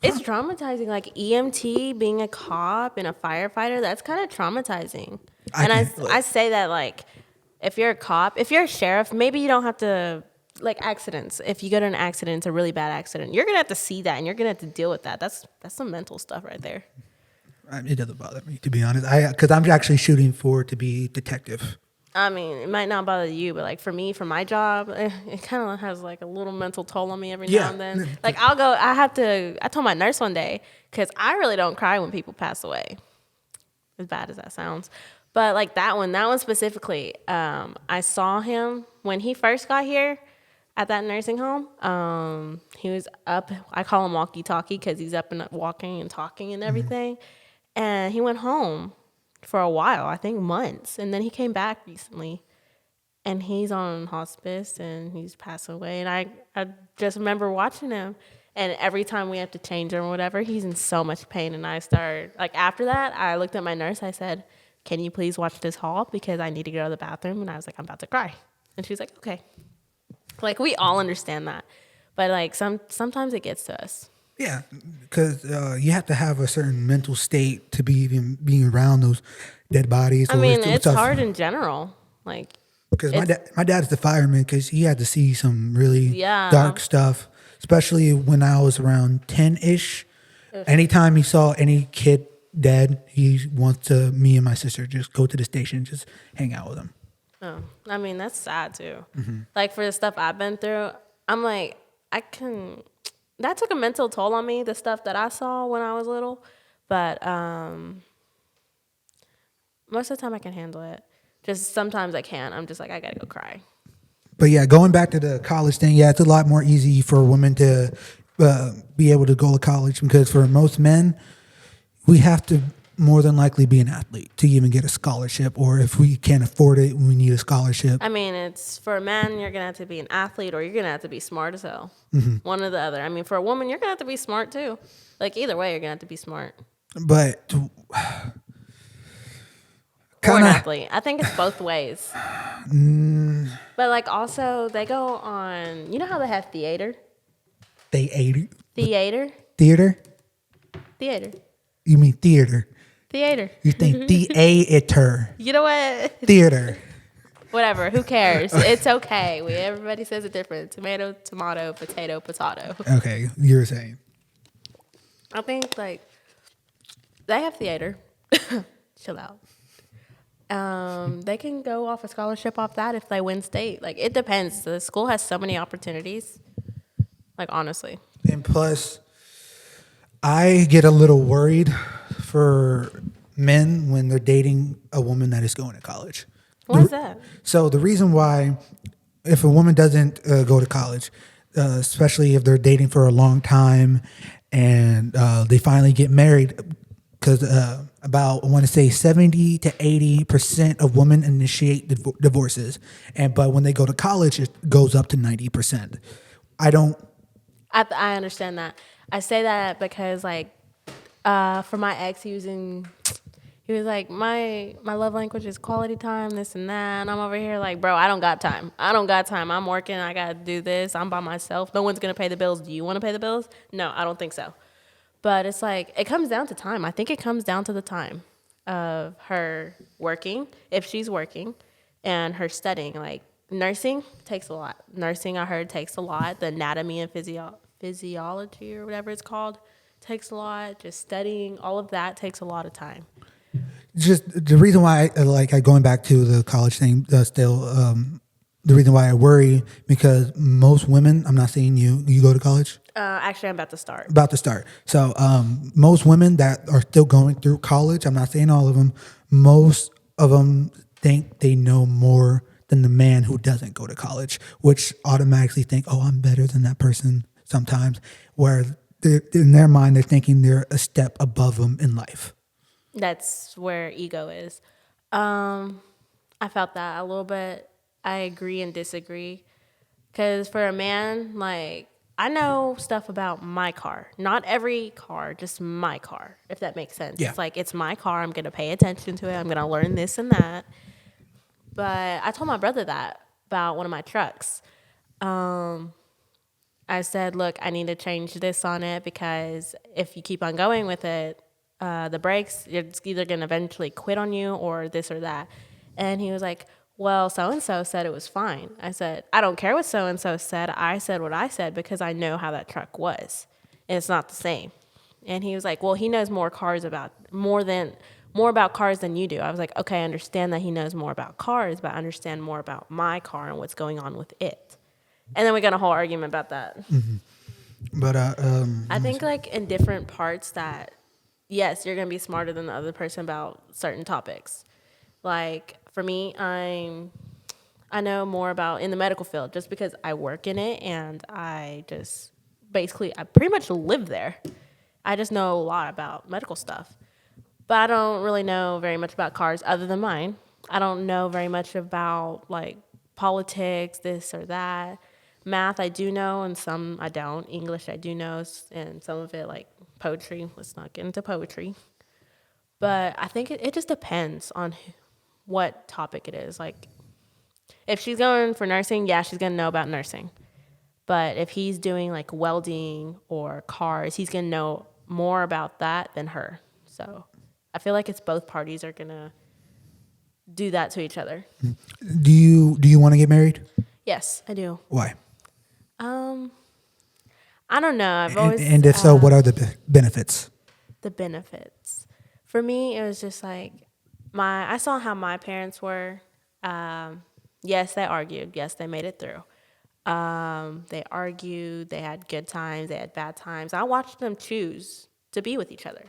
It's traumatizing. Like EMT, being a cop and a firefighter, that's kind of traumatizing. I say that, like, if you're a cop, if you're a sheriff, maybe you don't have to, like, accidents. If you go to an accident, it's a really bad accident, you're going to have to see that and you're going to have to deal with that. That's some mental stuff right there. It doesn't bother me, to be honest. Because I'm actually shooting to be detective. I mean, it might not bother you, but like for me, for my job, it kind of has like a little mental toll on me every now and then. Like I told my nurse one day, because I really don't cry when people pass away, as bad as that sounds. But like that one specifically, I saw him when he first got here at that nursing home. He was up, I call him walkie-talkie because he's up and walking and talking and everything. And he went home for a while, I think months. And then he came back recently and he's on hospice and he's passed away. And I just remember watching him, and every time we have to change him or whatever, he's in so much pain. And I started, like, after that, I looked at my nurse. I said, "Can you please watch this hall because I need to go to the bathroom?" And I was like, "I'm about to cry." And she was like, "Okay." Like, we all understand that. But like sometimes it gets to us. Yeah, because you have to have a certain mental state to be even being around those dead bodies. I mean, it's hard in general. Like, because my dad's the fireman, because he had to see some really dark stuff, especially when I was around 10-ish. Anytime he saw any kid dead, he wants me and my sister just go to the station, just hang out with him. Oh, I mean, that's sad too. Like, for the stuff I've been through, I'm like, that took a mental toll on me, the stuff that I saw when I was little. But Most of the time I can handle it. Just sometimes I can't. I'm just like, I gotta go cry. But yeah, going back to the college thing, yeah, it's a lot more easy for women to be able to go to college because for most men, we have to more than likely be an athlete to even get a scholarship, or if we can't afford it, we need a scholarship. I mean, it's for a man, you're gonna have to be an athlete or you're gonna have to be smart as hell. One or the other. I mean, for a woman, you're gonna have to be smart too. Like either way, you're gonna have to be smart. But Or kind an of, athlete. I think it's both ways. But like also they go on, you know how they have theater? they ate it. Theater? Theater? Theater. You mean theater? Theater. You think theater? You know what? Theater. Whatever. Who cares? It's okay. Everybody says it different. Tomato, tomato, potato, potato. Okay, you're saying. I think like they have theater. Chill out. They can go off a scholarship off that if they win state. Like it depends. The school has so many opportunities. Like honestly. And plus, I get a little worried for men when they're dating a woman that is going to college. Why is that? So the reason why, if a woman doesn't go to college, especially if they're dating for a long time, and they finally get married, because about I want to say 70 to 80% of women initiate divorces, but when they go to college, it goes up to 90%. I don't. I understand that. I say that because like for my ex, he was like my love language is quality time, this and that, and I'm over here like, bro, I don't got time. I'm working. I gotta do this. I'm by myself. No one's gonna pay the bills. Do you want to pay the bills? No, I don't think so. But it's like it comes down to time. I think it comes down to the time of her working, if she's working, and her studying. Like nursing takes a lot. Nursing, I heard, takes a lot. The anatomy and physiology or whatever it's called takes a lot. Just studying, all of that takes a lot of time. Just the reason why I going back to the college thing still the reason why I worry because most women, I'm not saying you go to college, Actually, I'm about to start. So most women that are still going through college, I'm not saying all of them, most of them think they know more than the man who doesn't go to college, which automatically think, oh, I'm better than that person sometimes, where in their mind they're thinking they're a step above them in life. That's where ego is. I felt that a little bit. I agree and disagree. Because for a man, like, I know stuff about my car. Not every car, just my car, if that makes sense. Yeah. It's like, it's my car. I'm going to pay attention to it. I'm going to learn this and that. But I told my brother that about one of my trucks. I said, look, I need to change this on it because if you keep on going with it, the brakes, it's either going to eventually quit on you or this or that. And he was like, well, so-and-so said it was fine. I said, I don't care what so-and-so said. I said what I said because I know how that truck was. And it's not the same. And he was like, well, he knows more about cars than you do. I was like, okay, I understand that he knows more about cars, but I understand more about my car and what's going on with it. And then we got a whole argument about that. Mm-hmm. But I think like in different parts that, yes, you're going to be smarter than the other person about certain topics. Like for me, I know more about in the medical field just because I work in it and I pretty much live there. I just know a lot about medical stuff. But I don't really know very much about cars other than mine. I don't know very much about like politics, this or that. Math I do know and some I don't. English I do know and some of it like poetry. Let's not get into poetry. But I think it just depends on what topic it is. Like if she's going for nursing, yeah, she's going to know about nursing. But if he's doing like welding or cars, he's going to know more about that than her. So I feel like it's both parties are going to do that to each other. do you want to get married? Yes, I do. Why? I don't know. I've always And if so, what are the benefits? The benefits. For me, it was just like I saw how my parents were. Yes, they argued. Yes, they made it through. They argued. They had good times. They had bad times. I watched them choose to be with each other.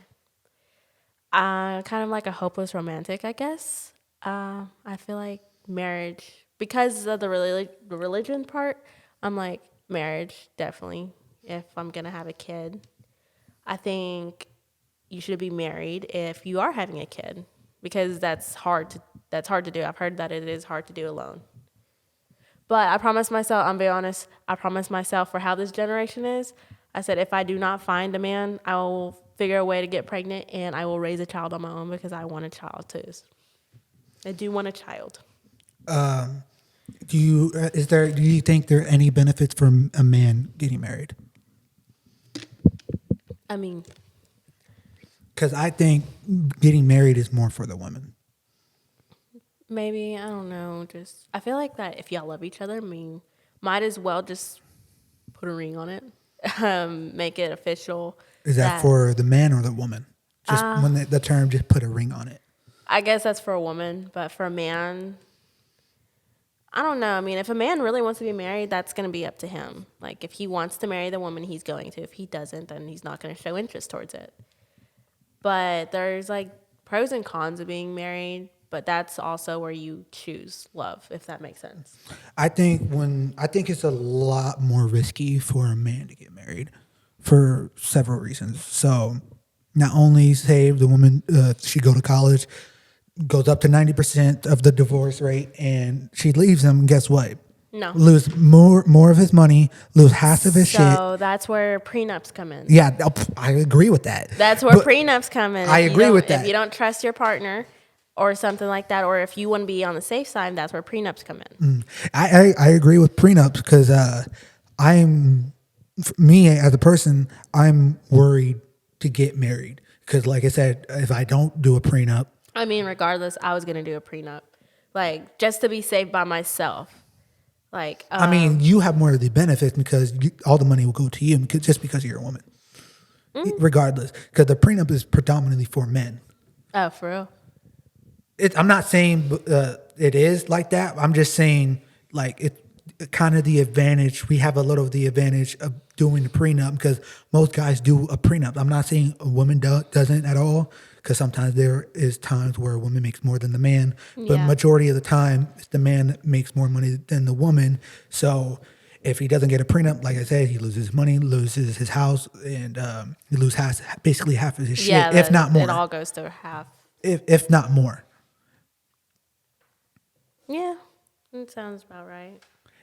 Kind of like a hopeless romantic, I guess. I feel like marriage, because of the religion part, I'm like, marriage, definitely. If I'm going to have a kid, I think you should be married if you are having a kid, because that's hard to do. I've heard that it is hard to do alone. But I promised myself, I'm being honest, I promised myself for how this generation is. I said, if I do not find a man, I will figure a way to get pregnant and I will raise a child on my own because I want a child too. I do want a child. Do you think there are any benefits from a man getting married? I mean, Because I think getting married is more for the women. maybe, I don't know. Just, I feel like that if y'all love each other, I mean, might as well just put a ring on it, make it official. Is that for the man or the woman? Just when the term just put a ring on it. I guess that's for a woman, but for a man, I don't know. I mean, if a man really wants to be married, that's going to be up to him. Like, if he wants to marry the woman, he's going to. If he doesn't, then he's not going to show interest towards it. But there's like pros and cons of being married, but that's also where you choose love, if that makes sense. I think it's a lot more risky for a man to get married for several reasons. So, not only say the woman she go to college, goes up to 90% of the divorce rate, and she leaves him. Guess what? No. Lose more of his money, lose half of his shit. So that's where prenups come in. Yeah, I agree with that. That's where But prenups come in. I If you agree don't- with that. If you don't trust your partner or something like that, or if you want to be on the safe side, that's where prenups come in. I agree with prenups because me as a person, I'm worried to get married because, like I said, if I don't do a prenup, I mean, regardless, I was going to do a prenup. Like, just to be safe by myself. Like, I mean, you have more of the benefits because all the money will go to you just because you're a woman, regardless. Because the prenup is predominantly for men. oh, for real? I'm not saying it is like that. I'm just saying like it kind of the advantage. We have a little of the advantage of doing the prenup because most guys do a prenup. I'm not saying a woman doesn't at all because sometimes there is times where a woman makes more than the man, but Yeah. majority of the time it's the man that makes more money than the woman. So if he doesn't get a prenup, like I said, he loses money, loses his house, and he loses basically half of his shit, if not more. It all goes to half. If not more. Yeah, that sounds about right.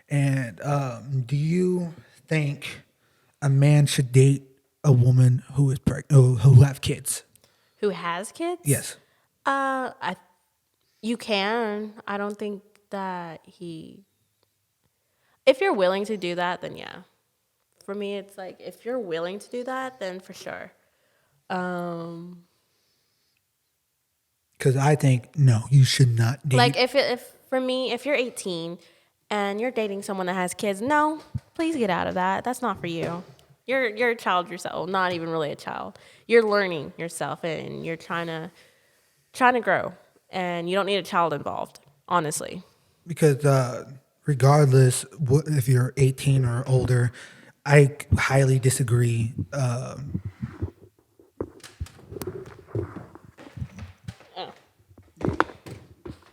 And do you think a man should date a woman who is pregnant, who have kids? Who has kids? Yes. You can. I don't think that if you're willing to do that, then yeah. For me, it's like, if you're willing to do that, then for sure. Because I think no, you should not date. Like, if for me, if you're 18 and you're dating someone that has kids, no, please get out of that. That's not for you. You're a child yourself, not even really a child. You're learning yourself and you're trying to grow, and you don't need a child involved, honestly. Because regardless, if you're 18 or older, I highly disagree.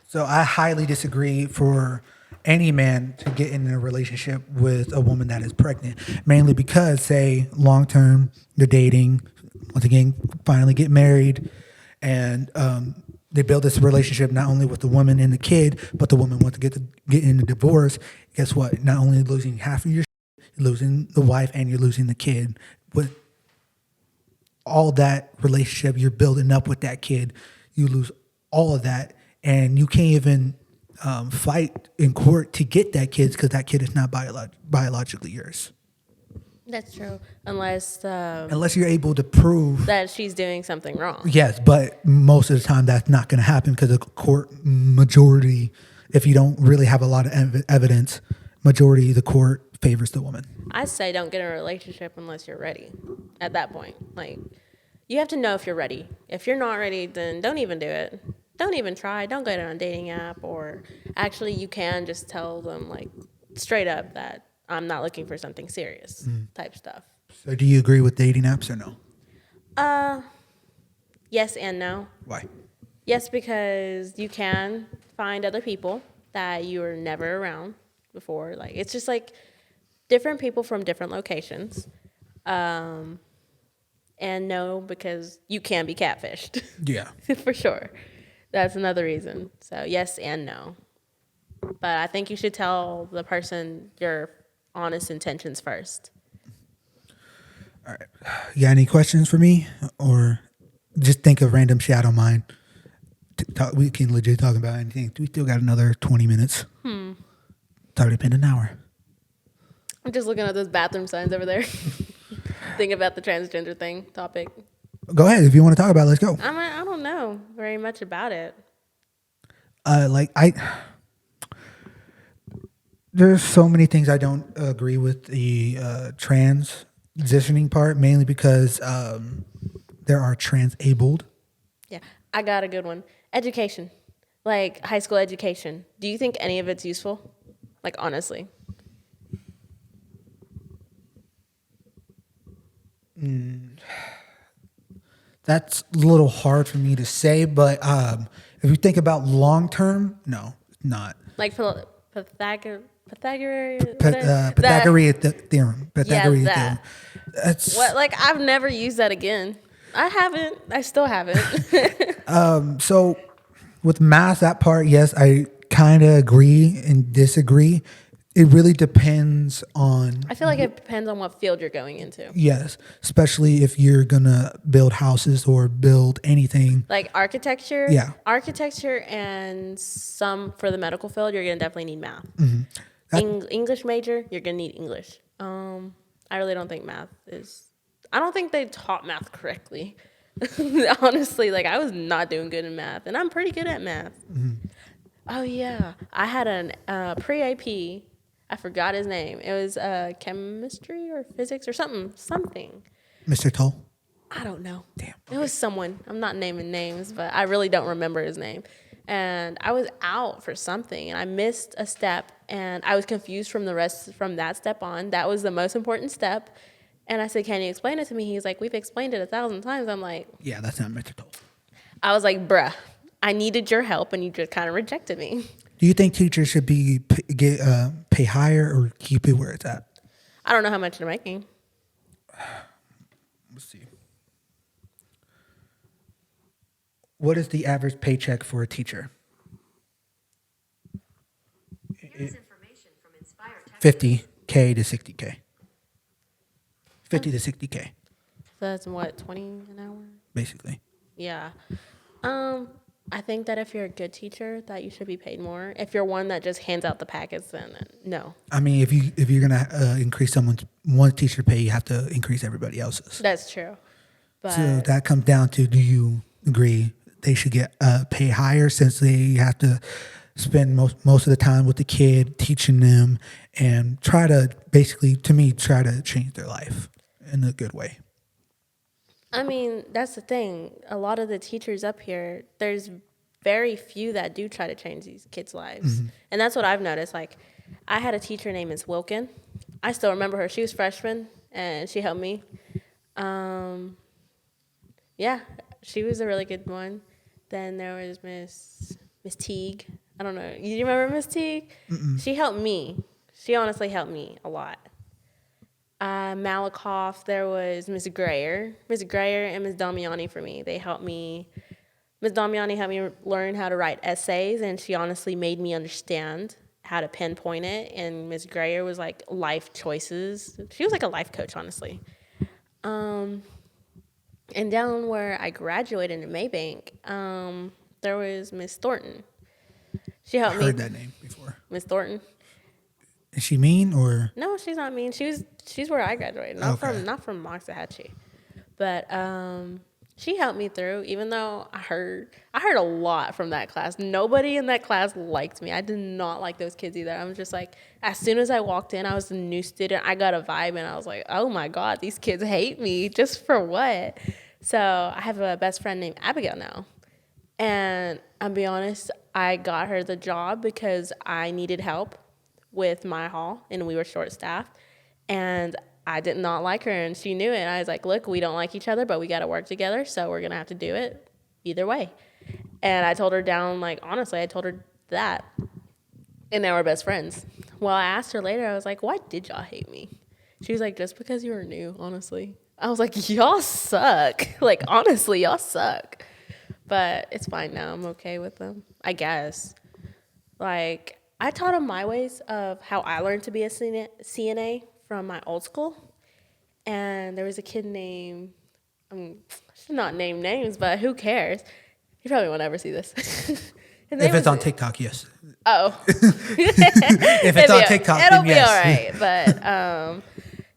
So I highly disagree for any man to get in a relationship with a woman that is pregnant, mainly because, say, long term, you're dating, once again, finally get married, and they build this relationship not only with the woman and the kid, but the woman wants to get in a divorce. Guess what? Not only losing half of your shit, you're losing the wife and you're losing the kid. With all that relationship you're building up with that kid, you lose all of that, and you can't even fight in court to get that kid because that kid is not biologically yours. That's true. Unless Unless you're able to prove that she's doing something wrong. yes, but most of the time that's not going to happen because the court majority, if you don't really have a lot of evidence, majority of the court favors the woman. I say don't get in a relationship unless you're ready at that point. Like, you have to know if you're ready. If you're not ready, then don't even do it. Don't even try. Don't get on a dating app, or actually you can just tell them like straight up that I'm not looking for something serious type stuff. So do you agree with dating apps or no? Yes and no. Why? Yes, because you can find other people that you were never around before. Like, it's just like different people from different locations. And no, because you can be catfished. Yeah. For sure. That's another reason. So, yes and no. But I think you should tell the person your honest intentions first. You got any questions for me, or just think of random shit? I don't mind. We can legit talk about anything. We still got another 20 minutes. It's already been an hour. I'm just looking at those bathroom signs over there. Thinking about the transgender thing topic. Go ahead if you want to talk about it. Let's go. I don't know very much about it. There's so many things I don't agree with the transitioning part, mainly because there are trans-abled. Yeah, I got a good one. Education, like high school education. Do you think any of it's useful? Like, honestly. That's a little hard for me to say, but if you think about long term, no, not. Like Pythagorean Pythagorean theorem. Pythagorean that. theorem. That's What? Like, I've never used that again. I haven't. I still haven't. so with math, that part, yes, I kind of agree and disagree. It really depends on, I feel like it depends on what field you're going into. yes, especially if you're gonna build houses or build anything. Like architecture. Yeah. Architecture and some for the medical field, you're gonna definitely need math. Mm-hmm. English major, you're gonna need English. I really don't think math is. I don't think they taught math correctly. Honestly, like I was not doing good in math, and I'm pretty good at math. Mm-hmm. Oh yeah, I had an pre-AP. I forgot his name. It was chemistry or physics or something. Mr. Toll. I don't know. Damn. It was someone. I'm not naming names, but I really don't remember his name. And I was out for something, and I missed a step, and I was confused from that step on. That was the most important step. And I said, "Can you explain it to me?" He's like, "We've explained it 1,000 times." I'm like, Yeah, that's not Mr. Toll. I was like, "Bruh, I needed your help, and you just kind of rejected me." Do you think teachers should be pay higher or keep it where it's at? I don't know how much they're making. Let's see. What is the average paycheck for a teacher? Here's information from Inspire Tech. 50K to 60K. 50 to 60K, So that's what, 20 an hour? basically. Yeah. I think that if you're a good teacher, that you should be paid more. If you're one that just hands out the packets, then no. I mean, if you're gonna increase one teacher pay, you have to increase everybody else's. That's true. But So that comes down to: do you agree they should get pay higher, since they have to spend most of the time with the kid, teaching them, and try to change their life in a good way? I mean, that's the thing. A lot of the teachers up here, there's very few that do try to change these kids' lives. And that's what I've noticed. Like, I had a teacher named Miss Wilkin. I still remember her. She was freshman, and she helped me. Yeah, she was a really good one. Then there was Miss Teague. I don't know. You remember Miss Teague? She helped me. She honestly helped me a lot. Malakoff, there was Miss Grayer. Miss Grayer and Miss Damiani for me. They helped me. Miss Damiani helped me learn how to write essays, and she honestly made me understand how to pinpoint it. And Miss Grayer was like life choices. She was like a life coach, honestly. And down where I graduated in Maybank, there was Miss Thornton. She helped me. Heard that name before. Miss Thornton. Is she mean or? No, she's not mean. She's where I graduated, not from Waxahachie, but she helped me through. Even though I heard a lot from that class. Nobody in that class liked me. I did not like those kids either. I'm just like, as soon as I walked in, I was a new student. I got a vibe, and I was like, oh my god, these kids hate me. Just for what? So I have a best friend named Abigail now, and I'll be honest, I got her the job because I needed help with my hall, and we were short-staffed. And I did not like her, and she knew it. I was like, look, we don't like each other, but we got to work together, so we're going to have to do it either way. And I told her down, like, honestly, I told her that. And now we're best friends. Well, I asked her later, I was like, why did y'all hate me? She was like, just because you were new, honestly. I was like, y'all suck. Like, honestly, y'all suck. But it's fine now. I'm okay with them, I guess. Like, I taught them my ways of how I learned to be a CNA from my old school. And there was a kid named, I should not name names, but who cares? You probably won't ever see this. His name If it's was- on TikTok, yes. Oh. If it's on TikTok, it'll then be yes. all right. But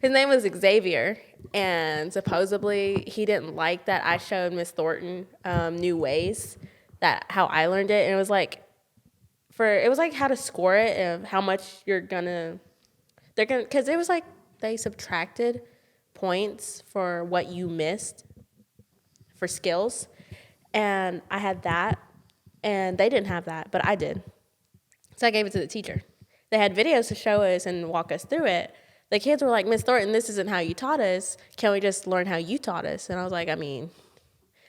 his name was Xavier, and supposedly he didn't like that I showed Miss Thornton new ways, that how I learned it, and it was like how to score it and how much they're gonna, because it was like they subtracted points for what you missed for skills, and I had that, and they didn't have that, but I did. So I gave it to the teacher. They had videos to show us and walk us through it. The kids were like, Miss Thornton, this isn't how you taught us. Can we just learn how you taught us? And I was like, I mean,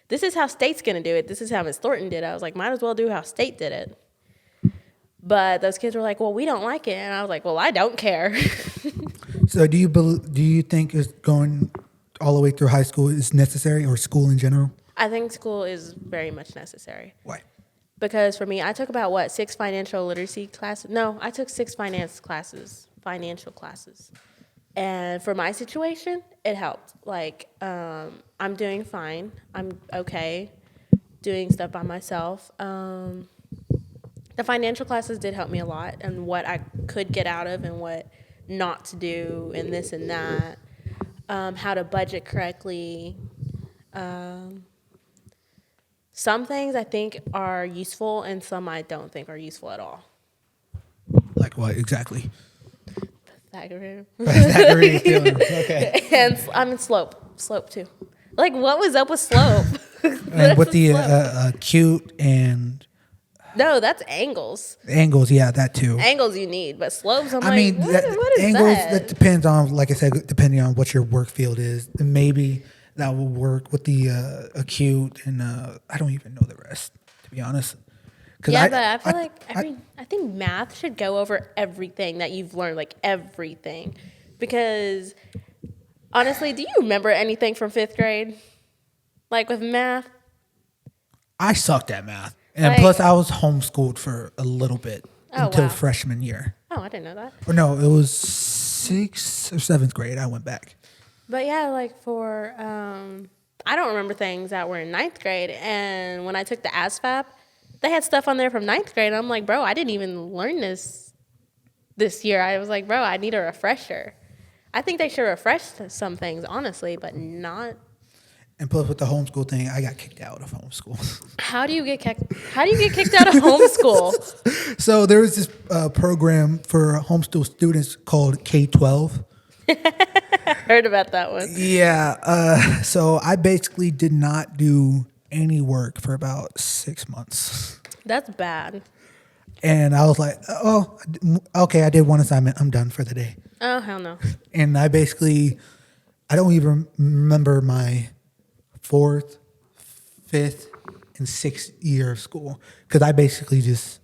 this is how State's going to do it. This is how Miss Thornton did it. I was like, might as well do how State did it. But those kids were like, well, we don't like it. And I was like, well, I don't care. So do you think is going all the way through high school is necessary, or school in general? I think school is very much necessary. Why? Because for me, I took about, 6 financial literacy classes? No, I took 6 financial classes. And for my situation, it helped. Like, I'm doing fine. I'm okay doing stuff by myself. The financial classes did help me a lot, and what I could get out of and what not to do and this and that. How to budget correctly. Some things I think are useful, and some I don't think are useful at all. Like what exactly? Pythagorean. Pythagorean theorem. Okay. And I'm in slope too. Like, what was up with slope? And with the acute and No, that's angles. angles, yeah, that too. Angles you need, but slopes, I'm I like, mean, what is angles, that? that depends on, like I said, depending on what your work field is. And maybe that will work with the acute, and I don't even know the rest, to be honest. 'Cause Yeah, but I feel like I think math should go over everything that you've learned, like everything. Because honestly, do you remember anything from 5th grade? Like with math? I sucked at math. And Like- plus, I was homeschooled for a little bit Oh, until wow. freshman year. Oh, I didn't know that. Or no, it was 6th or 7th grade. I went back. But yeah, like for, I don't remember things that were in 9th grade. And when I took the ASVAB, they had stuff on there from 9th grade. I'm like, bro, I didn't even learn this year. I was like, bro, I need a refresher. I think they should refresh some things, honestly, but not. And plus, with the homeschool thing, I got kicked out of homeschool. How do you get kicked out of homeschool? So there was this program for homeschool students called K-12. Heard about that one. Yeah. So I basically did not do any work for about 6 months. That's bad. And I was like, oh, okay, I did one assignment. I'm done for the day. Oh, hell no. And I don't even remember my 4th, 5th, and 6th year of school, because I basically just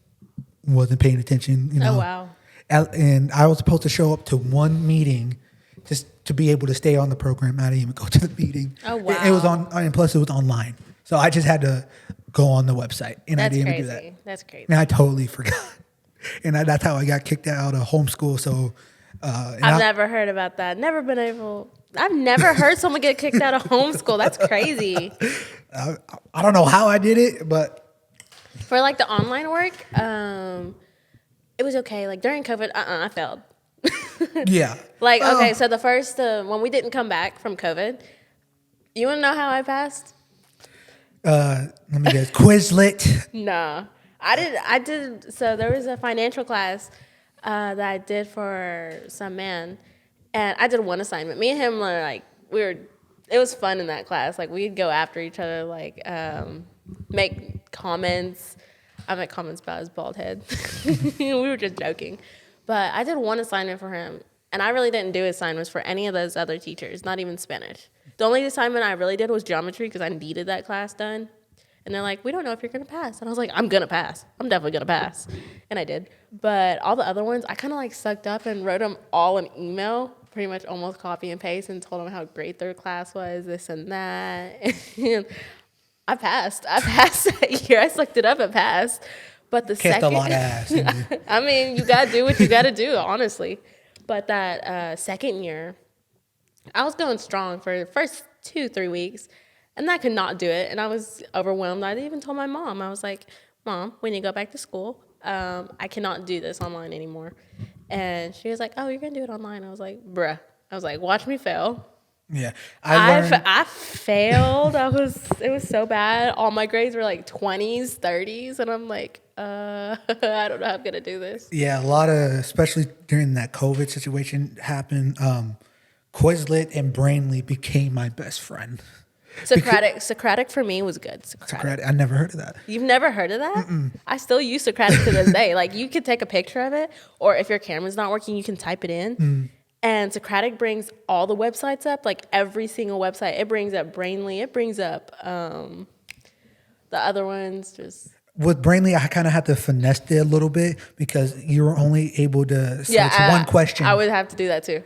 wasn't paying attention. You know? Oh, wow. And I was supposed to show up to one meeting just to be able to stay on the program. I didn't even go to the meeting. Oh, It was wow. and plus it was online. So I just had to go on the website, and I That's didn't crazy. even do that. That's crazy. And I totally forgot. And that's how I got kicked out of homeschool. So I've never heard about that. I've never heard someone get kicked out of homeschool. That's crazy. I don't know how I did it, but For like the online work, it was okay. Like during COVID, I failed. yeah. Like, okay, so the first, when we didn't come back from COVID, you want to know how I passed? Let me guess. Quizlet. No. I did, so there was a financial class that I did for some man, and I did one assignment. Me and him were like, it was fun in that class. Like, we'd go after each other, like, make comments. I make comments about his bald head. We were just joking. But I did one assignment for him, And I really didn't do assignments for any of those other teachers, not even Spanish. The only assignment I really did was geometry because I needed that class done. And they're like, we don't know if you're going to pass. And I was like, I'm going to pass. I'm definitely going to pass. And I did. But all the other ones, I kind of like sucked up and wrote them all in email, pretty much almost copy and paste, and told them how great their class was, this and that. And I passed. I passed that year. I sucked it up and passed. But the Kicked a second, lot of ass. didn't you? I mean, you got to do what you got to do, honestly. But that second year, I was going strong for the first 2-3 weeks, and I could not do it. And I was overwhelmed. I even told my mom, I was like, Mom, when you go back to school, I cannot do this online anymore. And she was like, oh, you're going to do it online. I was like, bruh. I was like, watch me fail. Yeah. I failed. It was so bad. All my grades were like 20s, 30s. And I'm like, I don't know how I'm going to do this. Yeah, a lot of, especially during that COVID situation happened, Quizlet and Brainly became my best friend. Socratic for me was good. Socratic, I never heard of that. You've never heard of that? I still use Socratic to this day. Like, you could take a picture of it, or if your camera's not working, you can type it in. And Socratic brings all the websites up, like every single website. It brings up Brainly. It brings up the other ones. Just With Brainly, I kind of had to finesse it a little bit because you were only able to search one question. I would have to do that too.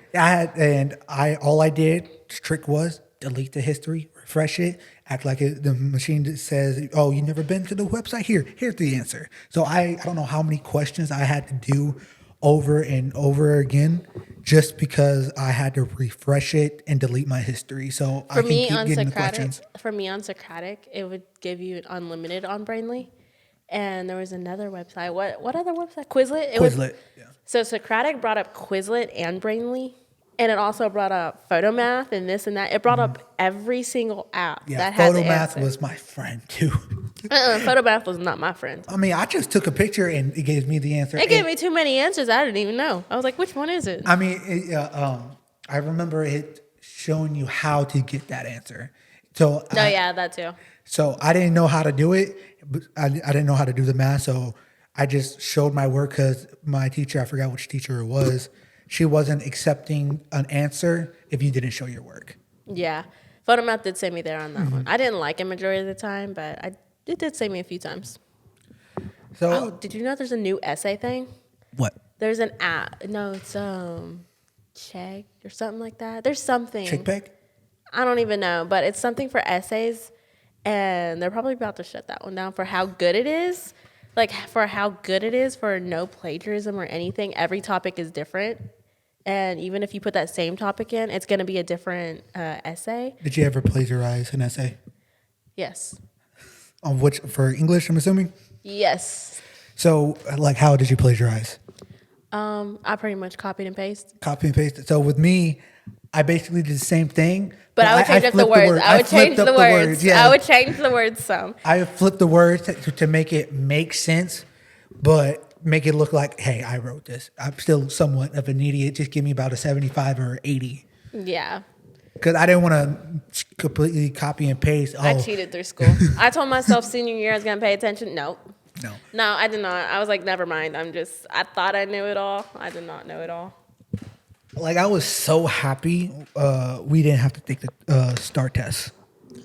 All I did, trick was delete the history, refresh it, act like the machine that says, oh, you've never been to the website? Here's the answer. So I don't know how many questions I had to do over and over again just because I had to refresh it and delete my history. So I can keep getting the questions. For me on Socratic, it would give you unlimited on Brainly. And there was another website. What other website? Quizlet? Quizlet, yeah. So Socratic brought up Quizlet and Brainly. And it also brought up Photomath and this and that. It brought up every single app that had the Photomath answer. was my friend too. Photomath was not my friend. I mean, I just took a picture and it gave me the answer. It gave me too many answers. I didn't even know. I was like, which one is it? I mean, I remember it showing you how to get that answer. So Yeah, that too. So I didn't know how to do it. But I didn't know how to do the math. So I just showed my work because my teacher, I forgot which teacher it was, she wasn't accepting an answer if you didn't show your work. Yeah. Photomath did save me there on that one. I didn't like it majority of the time, but it did save me a few times. So Did you know there's a new essay thing? what? There's an app. No, it's Chegg or something like that. There's something. Chickpeck? I don't even know, but it's something for essays, and they're probably about to shut that one down for how good it is. Like, for how good it is for no plagiarism or anything. Every topic is different. And even if you put that same topic in, it's going to be a different essay. Did you ever plagiarize an essay? Yes. On which, for English, I'm assuming? Yes. So, like, how did you plagiarize? I pretty much copied and pasted. Copy and paste. So with me, I basically did the same thing. But I would change up the words. I would change the words. Yeah. I would change the words some. I flipped the words to make it make sense, but make it look like, hey, I wrote this. I'm still somewhat of an idiot. Just give me about a 75 or 80. Yeah. Because I didn't want to completely copy and paste. Oh, I cheated through school. I told myself senior year I was going to pay attention. Nope. No, I did not. I was like, never mind. I thought I knew it all. I did not know it all. Like, I was so happy we didn't have to take the STAR test.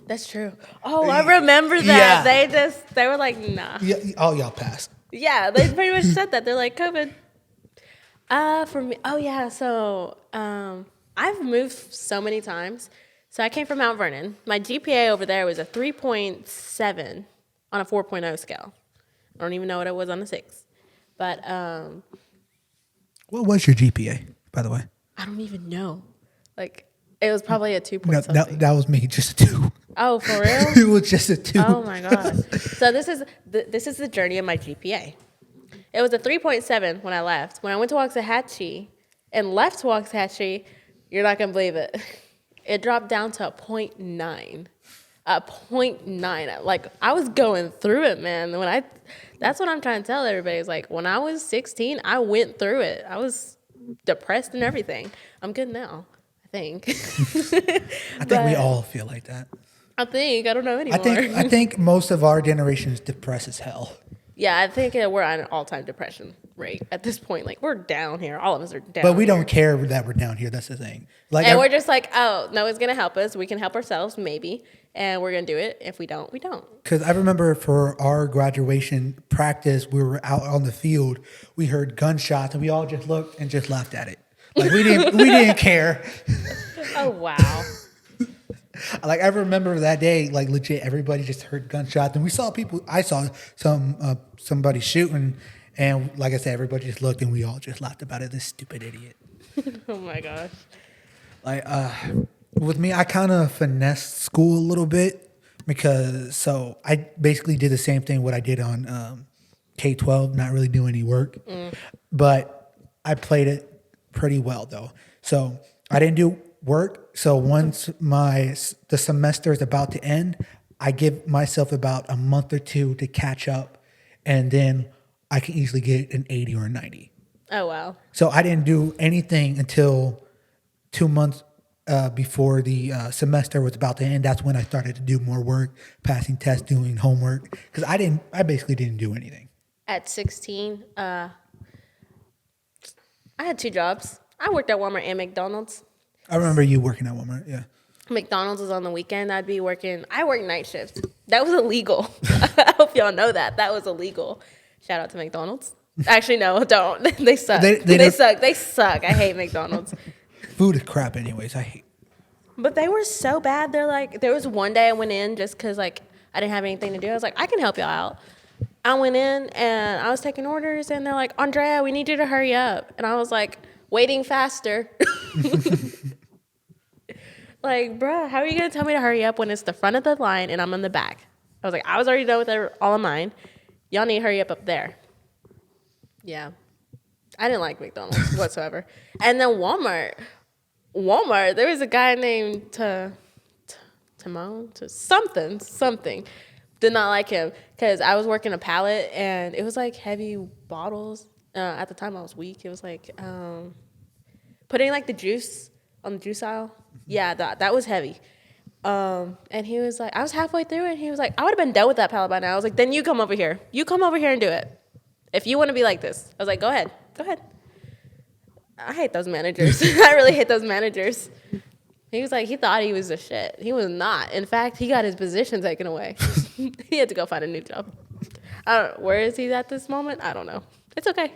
That's true. Oh, I remember that. Yeah. They were like, nah. Yeah, all y'all passed. Yeah, they pretty much said that. They're like, COVID. For me, oh yeah, so I've moved so many times. So I came from Mount Vernon. My GPA over there was a 3.7 on a 4.0 scale. I don't even know what it was on a 6. But What was your GPA, by the way? I don't even know. Like, it was probably a 2 point No, something. that was me, just a 2. Oh, for real? It was just a 2. Oh my gosh. So this is the journey of my GPA. It was a 3.7 when I left. When I went to Waxahachie and left Waxahachie, you're not gonna believe it. It dropped down to a 0.9. A 0.9. Like, I was going through it, man. That's what I'm trying to tell everybody. Is like, when I was 16, I went through it. I was depressed and everything. I'm good now, I think. I think we all feel like that. I don't know anymore. I think most of our generation is depressed as hell. Yeah, I think we're on an all-time depression rate at this point. Like, we're down here. All of us are down. But we here. don't care that we're down here. That's the thing. Like, And we're just like, oh, no one's gonna help us. We can help ourselves, maybe, and we're gonna do it. If we don't, we don't. because I remember for our graduation practice, we were out on the field. We heard gunshots, and we all just looked and just laughed at it. Like we didn't care. Oh wow. Like I remember that day, like legit, everybody just heard gunshots, and we saw people. I saw somebody shooting, and like I said, everybody just looked, and we all just laughed about it. This stupid idiot. Oh my gosh. Like with me, I kind of finessed school a little bit because I basically did the same thing what I did on K-12, not really doing any work, but I played it pretty well though. So I didn't do work. So once the semester is about to end, I give myself about a month or two to catch up, and then I can easily get an 80 or a 90. Oh wow. So I didn't do anything until 2 months before the semester was about to end. That's when I started to do more work, passing tests, doing homework, because I basically didn't do anything. At 16, I had 2 jobs. I worked at Walmart and McDonald's. I remember you working at Walmart, yeah. McDonald's was on the weekend. I worked night shifts. That was illegal. I hope y'all know that. That was illegal. Shout out to McDonald's. Actually, no, don't. They suck. They suck. They suck. I hate McDonald's. Food is crap anyways. I hate. But they were so bad. They're like, there was one day I went in just because like I didn't have anything to do. I was like, I can help y'all out. I went in and I was taking orders and they're like, Andrea, we need you to hurry up. And I was like, waiting faster. Like, bruh, how are you going to tell me to hurry up when it's the front of the line and I'm in the back? I was like, I was already done with all of mine. Y'all need to hurry up there. Yeah. I didn't like McDonald's whatsoever. And then Walmart, there was a guy named Timon, something. Did not like him because I was working a pallet and it was like heavy bottles. At the time I was weak. It was like putting like the juice on the juice aisle. Yeah, that was heavy. And he was like, I was halfway through it and he was like, I would have been done with that pallet by now. I was like, then you come over here. You come over here and do it. If you want to be like this. I was like, go ahead. I hate those managers. I really hate those managers. He was like, he thought he was the shit. He was not. In fact, he got his position taken away. He had to go find a new job. Where is he at this moment? I don't know. It's okay.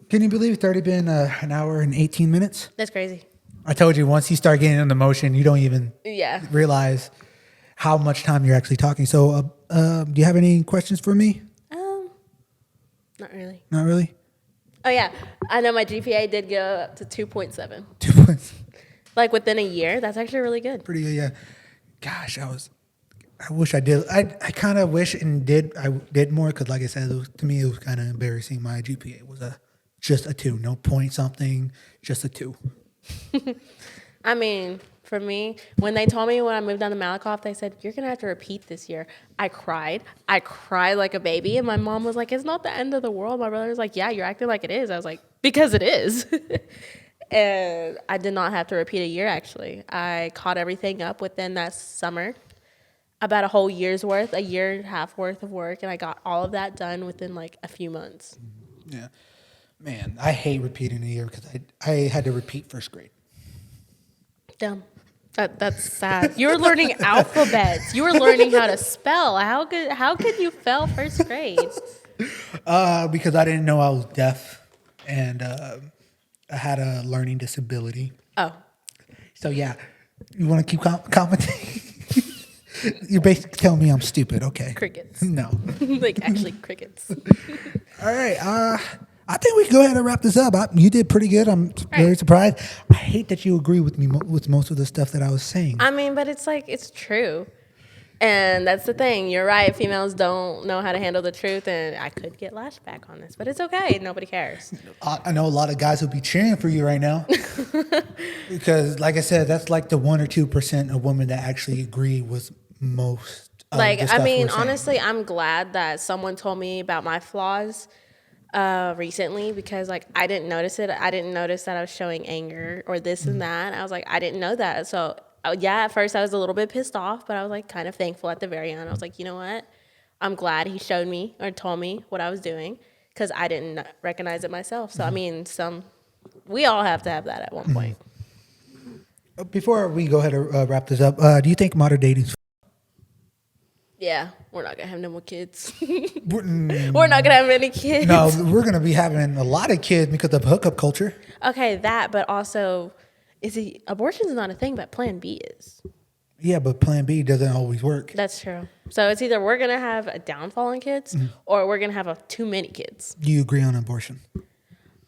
Can you believe it's already been an hour and 18 minutes? That's crazy. I told you, once you start getting in the motion, you don't even realize how much time you're actually talking. So do you have any questions for me? Not really. Not really? Oh, yeah. I know my GPA did go up to 2.7. 2 points. Like within a year. That's actually really good. Pretty good, yeah. Gosh, I wish I did. I kind of wish I did more because, like I said, to me, it was kind of embarrassing. My GPA was just a 2. No point something, just a 2. I mean, for me, when they told me when I moved down to Malakoff, they said, you're going to have to repeat this year. I cried like a baby. And my mom was like, it's not the end of the world. My brother was like, yeah, you're acting like it is. I was like, because it is. And I did not have to repeat a year, actually. I caught everything up within that summer, about a whole year's worth, a year and a half worth of work. And I got all of that done within like a few months. Yeah. Man, I hate repeating a year because I had to repeat first grade. Dumb. That's sad. You were learning alphabets. You were learning how to spell. How could you fail first grade? Because I didn't know I was deaf and I had a learning disability. Oh. So yeah, you want to keep commenting? You're basically telling me I'm stupid. Okay. Crickets. No. Like actually crickets. All right. I think we can go ahead and wrap this up. You did pretty good. I'm very surprised. I hate that you agree with me with most of the stuff that I was saying. I mean, but it's like, it's true. And that's the thing. You're right. Females don't know how to handle the truth. And I could get lashed back on this, but it's okay. Nobody cares. I know a lot of guys will be cheering for you right now. Because, like I said, that's like the 1 or 2% of women that actually agree with most of the stuff we're saying. Honestly, I'm glad that someone told me about my flaws recently because, like, I didn't notice it. I didn't notice that I was showing anger or this and that. I was like, I didn't know that. So, yeah, at first I was a little bit pissed off, but I was, like, kind of thankful at the very end. I was like, you know what? I'm glad he showed me or told me what I was doing because I didn't recognize it myself. So I mean, we all have to have that at one point. Before we go ahead and wrap this up, do you think modern dating? Yeah, we're not gonna have no more kids. We're We're not gonna have any kids. No, we're gonna be having a lot of kids because of hookup culture. Okay, that, but also, abortion is not a thing, but Plan B is. Yeah, but Plan B doesn't always work. That's true. So it's either we're gonna have a downfall in kids, or we're gonna have too many kids. Do you agree on abortion?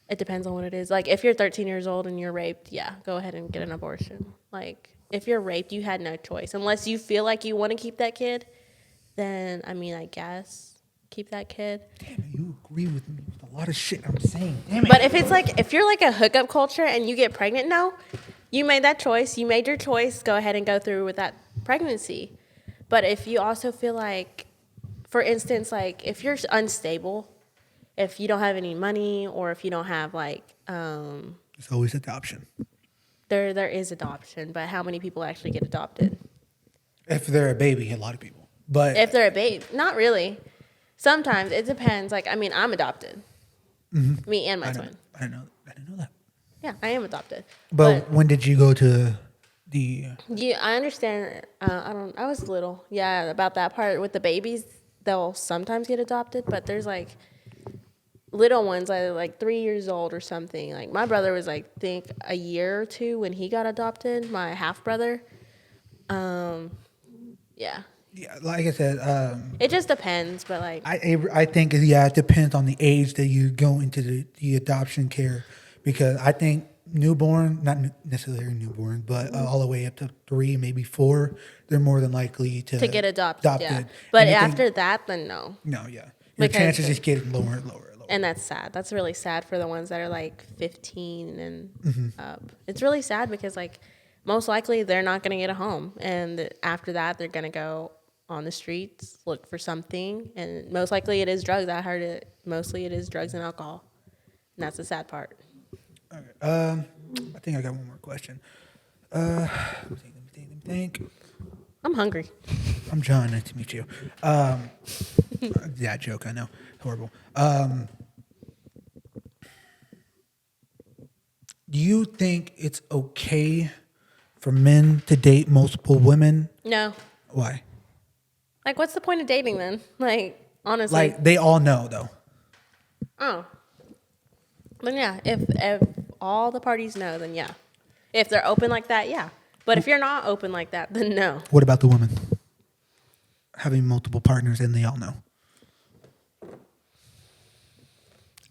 It depends on what it is. Like if you're 13 years old and you're raped, yeah, go ahead and get an abortion. Like if you're raped, you had no choice unless you feel like you want to keep that kid. Then I mean, I guess keep that kid. Damn it, you agree with me with a lot of shit I'm saying. Damn it. But if you're like a hookup culture and you get pregnant, no, you made that choice. You made your choice. Go ahead and go through with that pregnancy. But if you also feel like, for instance, like if you're unstable, if you don't have any money, or if you don't have like, It's always adoption. there is adoption. But how many people actually get adopted? If they're a baby, a lot of people. But If they're a babe, not really. Sometimes it depends. Like I mean, I'm adopted. Me and my twin. I didn't know that. Yeah, I am adopted. But when did you go to the? Yeah, I understand. I was little. Yeah, about that part with the babies, they'll sometimes get adopted, but there's like little ones, like 3 years old or something. Like my brother was like, think a year or two when he got adopted. My half brother. Yeah, Yeah, like I said, it just depends. But like, I think it depends on the age that you go into the adoption care, because I think newborn, not necessarily newborn, but all the way up to 3, maybe 4, they're more than likely to get adopted. Yeah, And but you think- after that, then no. no, yeah, your Because- chances just get lower and lower and lower. And that's sad. That's really sad for the ones that are like 15 and up. It's really sad because like most likely they're not going to get a home, and after that they're going to go on the streets, look for something, and most likely it is drugs. I heard it mostly it is drugs and alcohol, and that's the sad part. I think I got one more question. Let me think. I'm hungry. I'm John. Nice to meet you. Yeah, joke. I know. Horrible. Do you think it's okay for men to date multiple women? No, Why? like what's the point of dating then? Like honestly, Like they all know though. oh, then yeah. If all the parties know, then yeah. If they're open like that, yeah. But if you're not open like that, then no. What about the woman? Having multiple partners and they all know.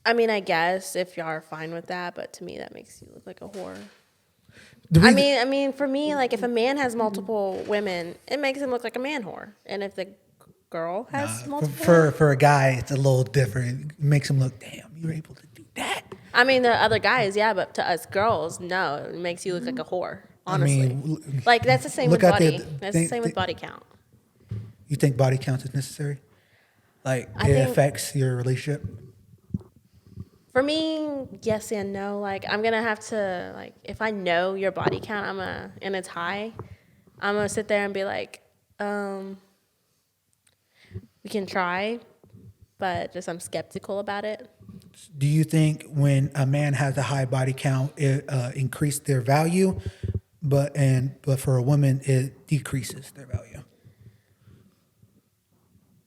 I mean, I guess if y'all are fine with that, but to me that makes you look like a whore. The reason- I mean, for me, like if a man has multiple women, it makes him look like a man whore. And if the girl has multiple, for a guy, it's a little different. It makes him look, damn, you're able to do that. I mean, the other guys, yeah, but to us girls, no, it makes you look like a whore. Honestly, mean, like that's the same look with at the- body. That's the same with body count. You think body count is necessary? Like I it think- affects your relationship? For me, yes and no. Like I'm gonna have to like if I know your body count, and it's high, I'm gonna sit there and be like, we can try, but just I'm skeptical about it. Do you think when a man has a high body count, it increased their value, but for a woman it decreases their value?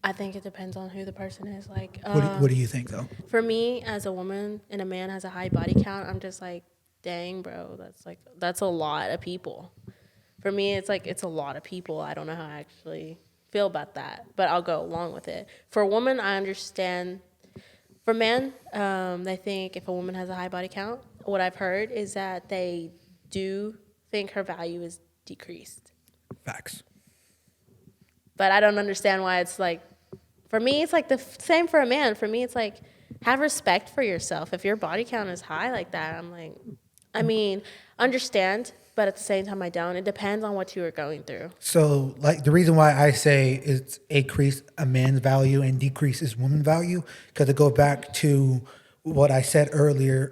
I think it depends on who the person is. Like, What do you think though? for me as a woman and a man has a high body count, I'm just like, dang, bro, that's a lot of people. For me, it's like it's a lot of people. I don't know how I actually feel about that, but I'll go along with it. For a woman, I understand. For men, they think if a woman has a high body count, what I've heard is that they do think her value is decreased. Facts. But I don't understand why it's like, for me, it's like the same for a man. For me, it's like, have respect for yourself. If your body count is high like that, I'm like, I mean, understand, but at the same time, I don't. It depends on what you are going through. So, like the reason why I say it's increase a man's value and decreases woman's value, because it goes back to what I said earlier.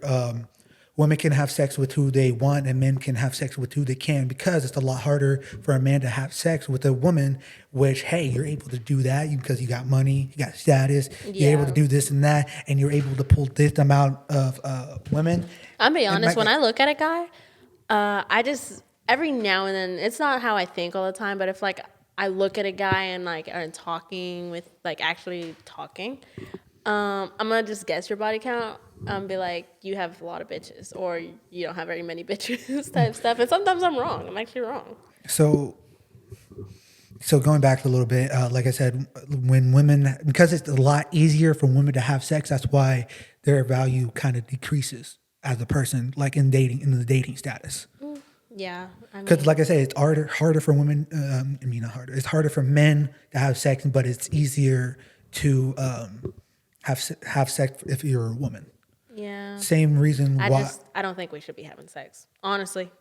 women can have sex with who they want and men can have sex with who they can, because it's a lot harder for a man to have sex with a woman, which, hey, you're able to do that because you got money, you got status, you're able to do this and that, and you're able to pull this amount of women. I'm be honest, when I look at a guy, I just every now and then, it's not how I think all the time, but if like I look at a guy and like are talking with like actually talking, I'm gonna just guess your body count. Be like, you have a lot of bitches, or you don't have very many bitches, type stuff. And sometimes I'm wrong. I'm actually wrong. So going back a little bit, like I said, when women, because it's a lot easier for women to have sex, that's why their value kind of decreases as a person, like in the dating status. Yeah, I mean, Because, like I said, it's harder for women. Not harder. It's harder for men to have sex, but it's easier to have sex if you're a woman. yeah. Same reason why I don't think we should be having sex. Honestly,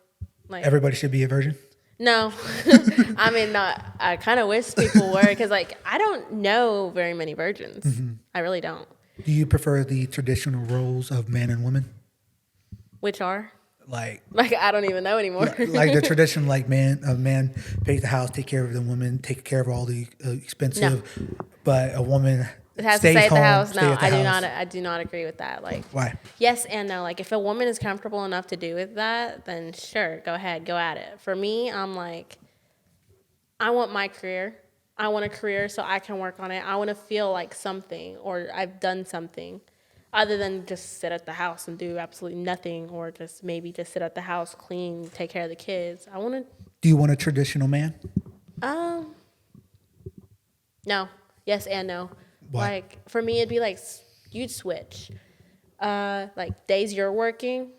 like everybody should be a virgin. no. I mean, not. I kind of wish people were, because like I don't know very many virgins. I really don't. Do you prefer the traditional roles of man and woman? Which are Like I don't even know anymore. like the tradition, like a man pays the house, take care of the woman, take care of all the expensive, but a woman It has to stays stay at the home, house. stay No, at the I do house. not. I do not agree with that. Like, Why? yes and no. Like, if a woman is comfortable enough to do with that, then sure, go ahead, go at it. For me, I'm like, I want my career. I want a career so I can work on it. I want to feel like something, or I've done something, other than just sit at the house and do absolutely nothing, or just maybe just sit at the house, clean, take care of the kids. I want Do you want a traditional man? to. No. Yes and no. Why? Like, for me, it'd be like you'd switch. Like, days you're working,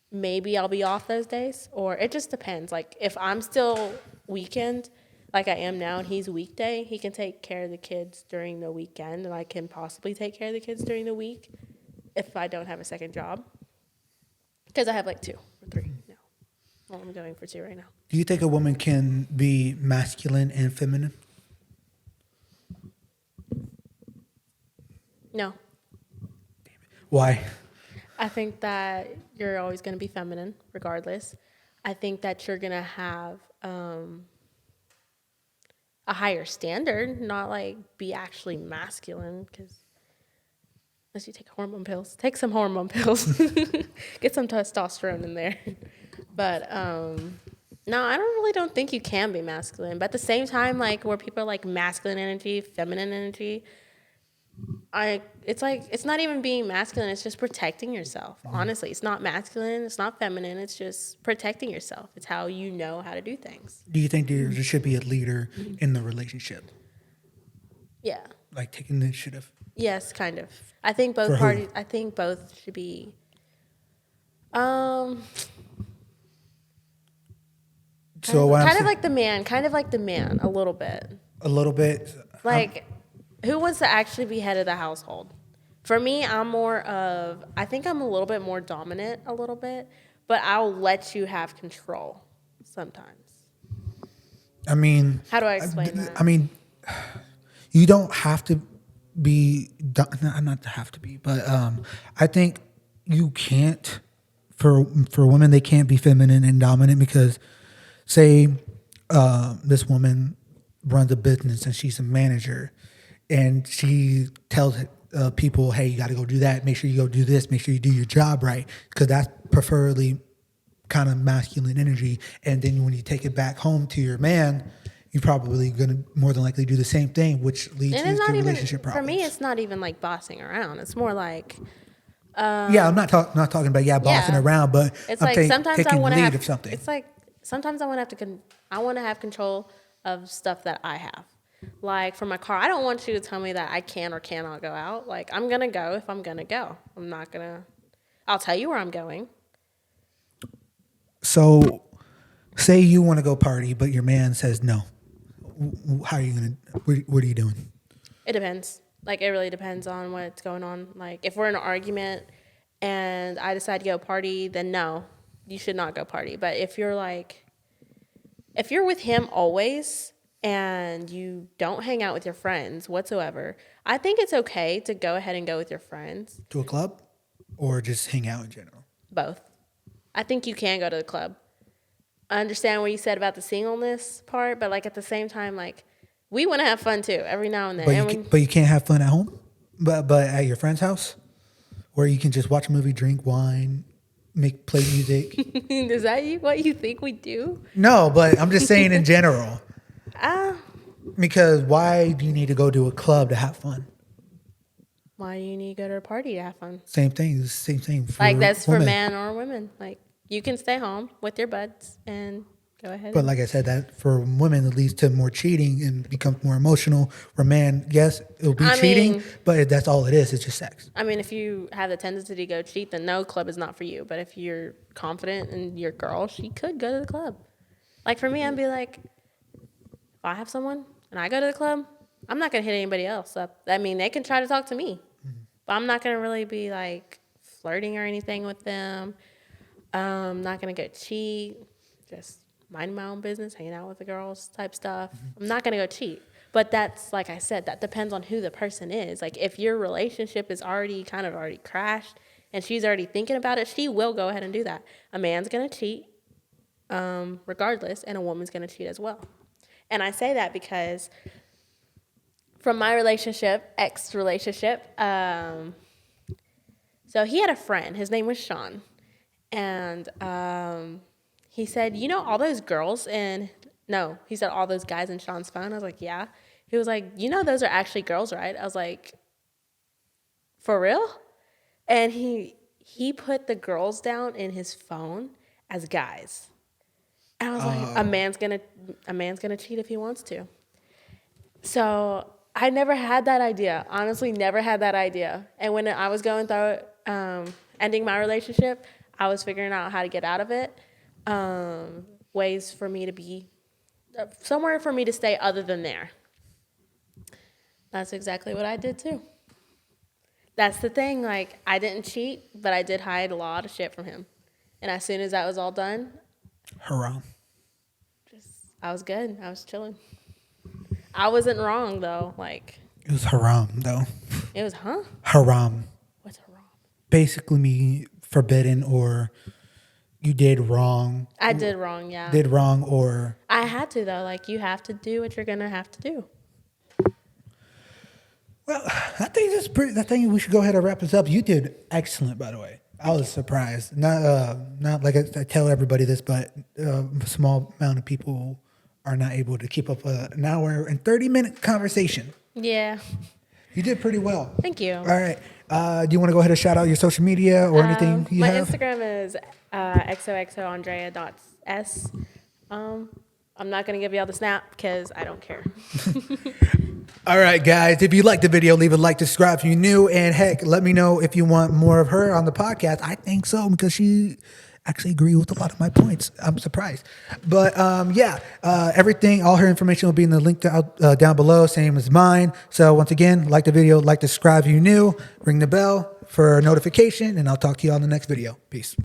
maybe I'll be off those days, or it just depends. Like, if I'm still weekend, like I am now, and he's weekday, he can take care of the kids during the weekend, and I can possibly take care of the kids during the week if I don't have a second job. Because I have like 2 or 3 now. Well, I'm going for 2 right now. Do you think a woman can be masculine and feminine? No. Why? I think that you're always going to be feminine, regardless. I think that you're going to have a higher standard, not like be actually masculine, because unless you take hormone pills, take some hormone pills, get some testosterone in there. But no, I don't think you can be masculine. But at the same time, like where people are like masculine energy, feminine energy, it's like it's not even being masculine, it's just protecting yourself. Honestly, it's not masculine, it's not feminine, it's just protecting yourself. It's how you know how to do things. Do you think there should be a leader in the relationship, Yeah. like taking the initiative? Yes, kind of. I think both For who? parties. I think both should be. So what I'm Kind of saying- like the man, a little bit. a little bit. Like, who wants to actually be head of the household? For me, I think I'm a little bit more dominant, a little bit, but I'll let you have control sometimes. I mean, How do I explain that? I mean, you don't have to be not to have to be, but I think you can't for women they can't be feminine and dominant because say this woman runs a business and she's a manager and she tells people, hey, you got to go do that, make sure you go do this, make sure you do your job right, because that's preferably kind of masculine energy. And then when you take it back home to your man, you're probably going to more than likely do the same thing, which leads And it's to not even relationship for problems. me. It's not even like bossing around. It's more like Yeah, I'm not talking about bossing Yeah. around, but it's I'm like sometimes I taking want to lead have of something. It's like sometimes I want to have I want to have control of stuff that I have. Like for my car, I don't want you to tell me that I can or cannot go out. Like I'm gonna go if I'm gonna go. I'm not gonna. I'll tell you where I'm going. So, say you want to go party, but your man says no. How are you gonna? What are you doing? It depends. Like, it really depends on what's going on. Like, if we're in an argument and I decide to go party, then no, you should not go party. But if you're with him always and you don't hang out with your friends whatsoever, I think it's okay to go ahead and go with your friends. To a club, or just hang out in general? Both. I think you can go to the club. I understand what you said about the singleness part, but like at the same time, like we want to have fun too every now and then. But you can't have fun at home. But at your friend's house, where you can just watch a movie, drink wine, play music. Is that what you think we do? No, but I'm just saying in general. Ah, Because why do you need to go to a club to have fun? why do you need to go to a party to have fun? Same thing. It's the same thing. For Like that's for women. men or women. Like you can stay home with your buds and go ahead. But like I said, that for women it leads to more cheating and becomes more emotional. For men, yes, it'll be cheating, mean- but that's all it is. It's just sex. I mean, if you have the tendency to go cheat, then no, club is not for you. But if you're confident in your girl, she could go to the club. Like for me, I'd be like, if I have someone and I go to the club, I'm not gonna hit anybody else up. I mean, they can try to talk to me, but I'm not gonna really be like flirting or anything with them. Not gonna go cheat. Just minding my own business, hanging out with the girls type stuff. I'm not gonna go cheat. But that's, like I said, that depends on who the person is. Like if your relationship is already crashed and she's already thinking about it, she will go ahead and do that. A man's gonna cheat, regardless, and a woman's gonna cheat as well. And I say that because from my relationship, ex-relationship, so he had a friend. His name was Sean. And he said, you know, all those girls and no, he said all those guys in Sean's phone. I was like, yeah. He was like, you know, those are actually girls, right? I was like, for real? And he put the girls down in his phone as guys. And I was like, a man's gonna cheat if he wants to. So I never had that idea. Honestly, never had that idea. And when I was going through ending my relationship, I was figuring out how to get out of it. Ways for me to be somewhere for me to stay other than there. That's exactly what I did too. That's the thing. Like I didn't cheat, but I did hide a lot of shit from him. And as soon as that was all done, Haram. I was good. I was chilling. I wasn't wrong though. Like It was haram, though. it was, Haram. What's wrong? Basically, me forbidden or you did wrong. I did wrong. Yeah. Did wrong or. I had to though. Like you have to do what you're gonna have to do. Well, I think that's pretty. I think we should go ahead and wrap this up. You did excellent, by the way. I was surprised. Not like I tell everybody this, but a small amount of people are not able to keep up an hour and 30-minute conversation. Yeah. You did pretty well. Thank you. All right. Do you want to go ahead and shout out your social media or anything you my have? Instagram is xoxoandrea.s. I'm not going to give y'all the snap because I don't care. All right, guys. If you liked the video, leave a like, subscribe if you're new, and heck, let me know if you want more of her on the podcast. I think so because she actually agreed with a lot of my points. I'm surprised. But everything, all her information will be in the link down below, same as mine. So once again, like the video, like, subscribe if you're new, ring the bell for a notification, and I'll talk to you on the next video. Peace.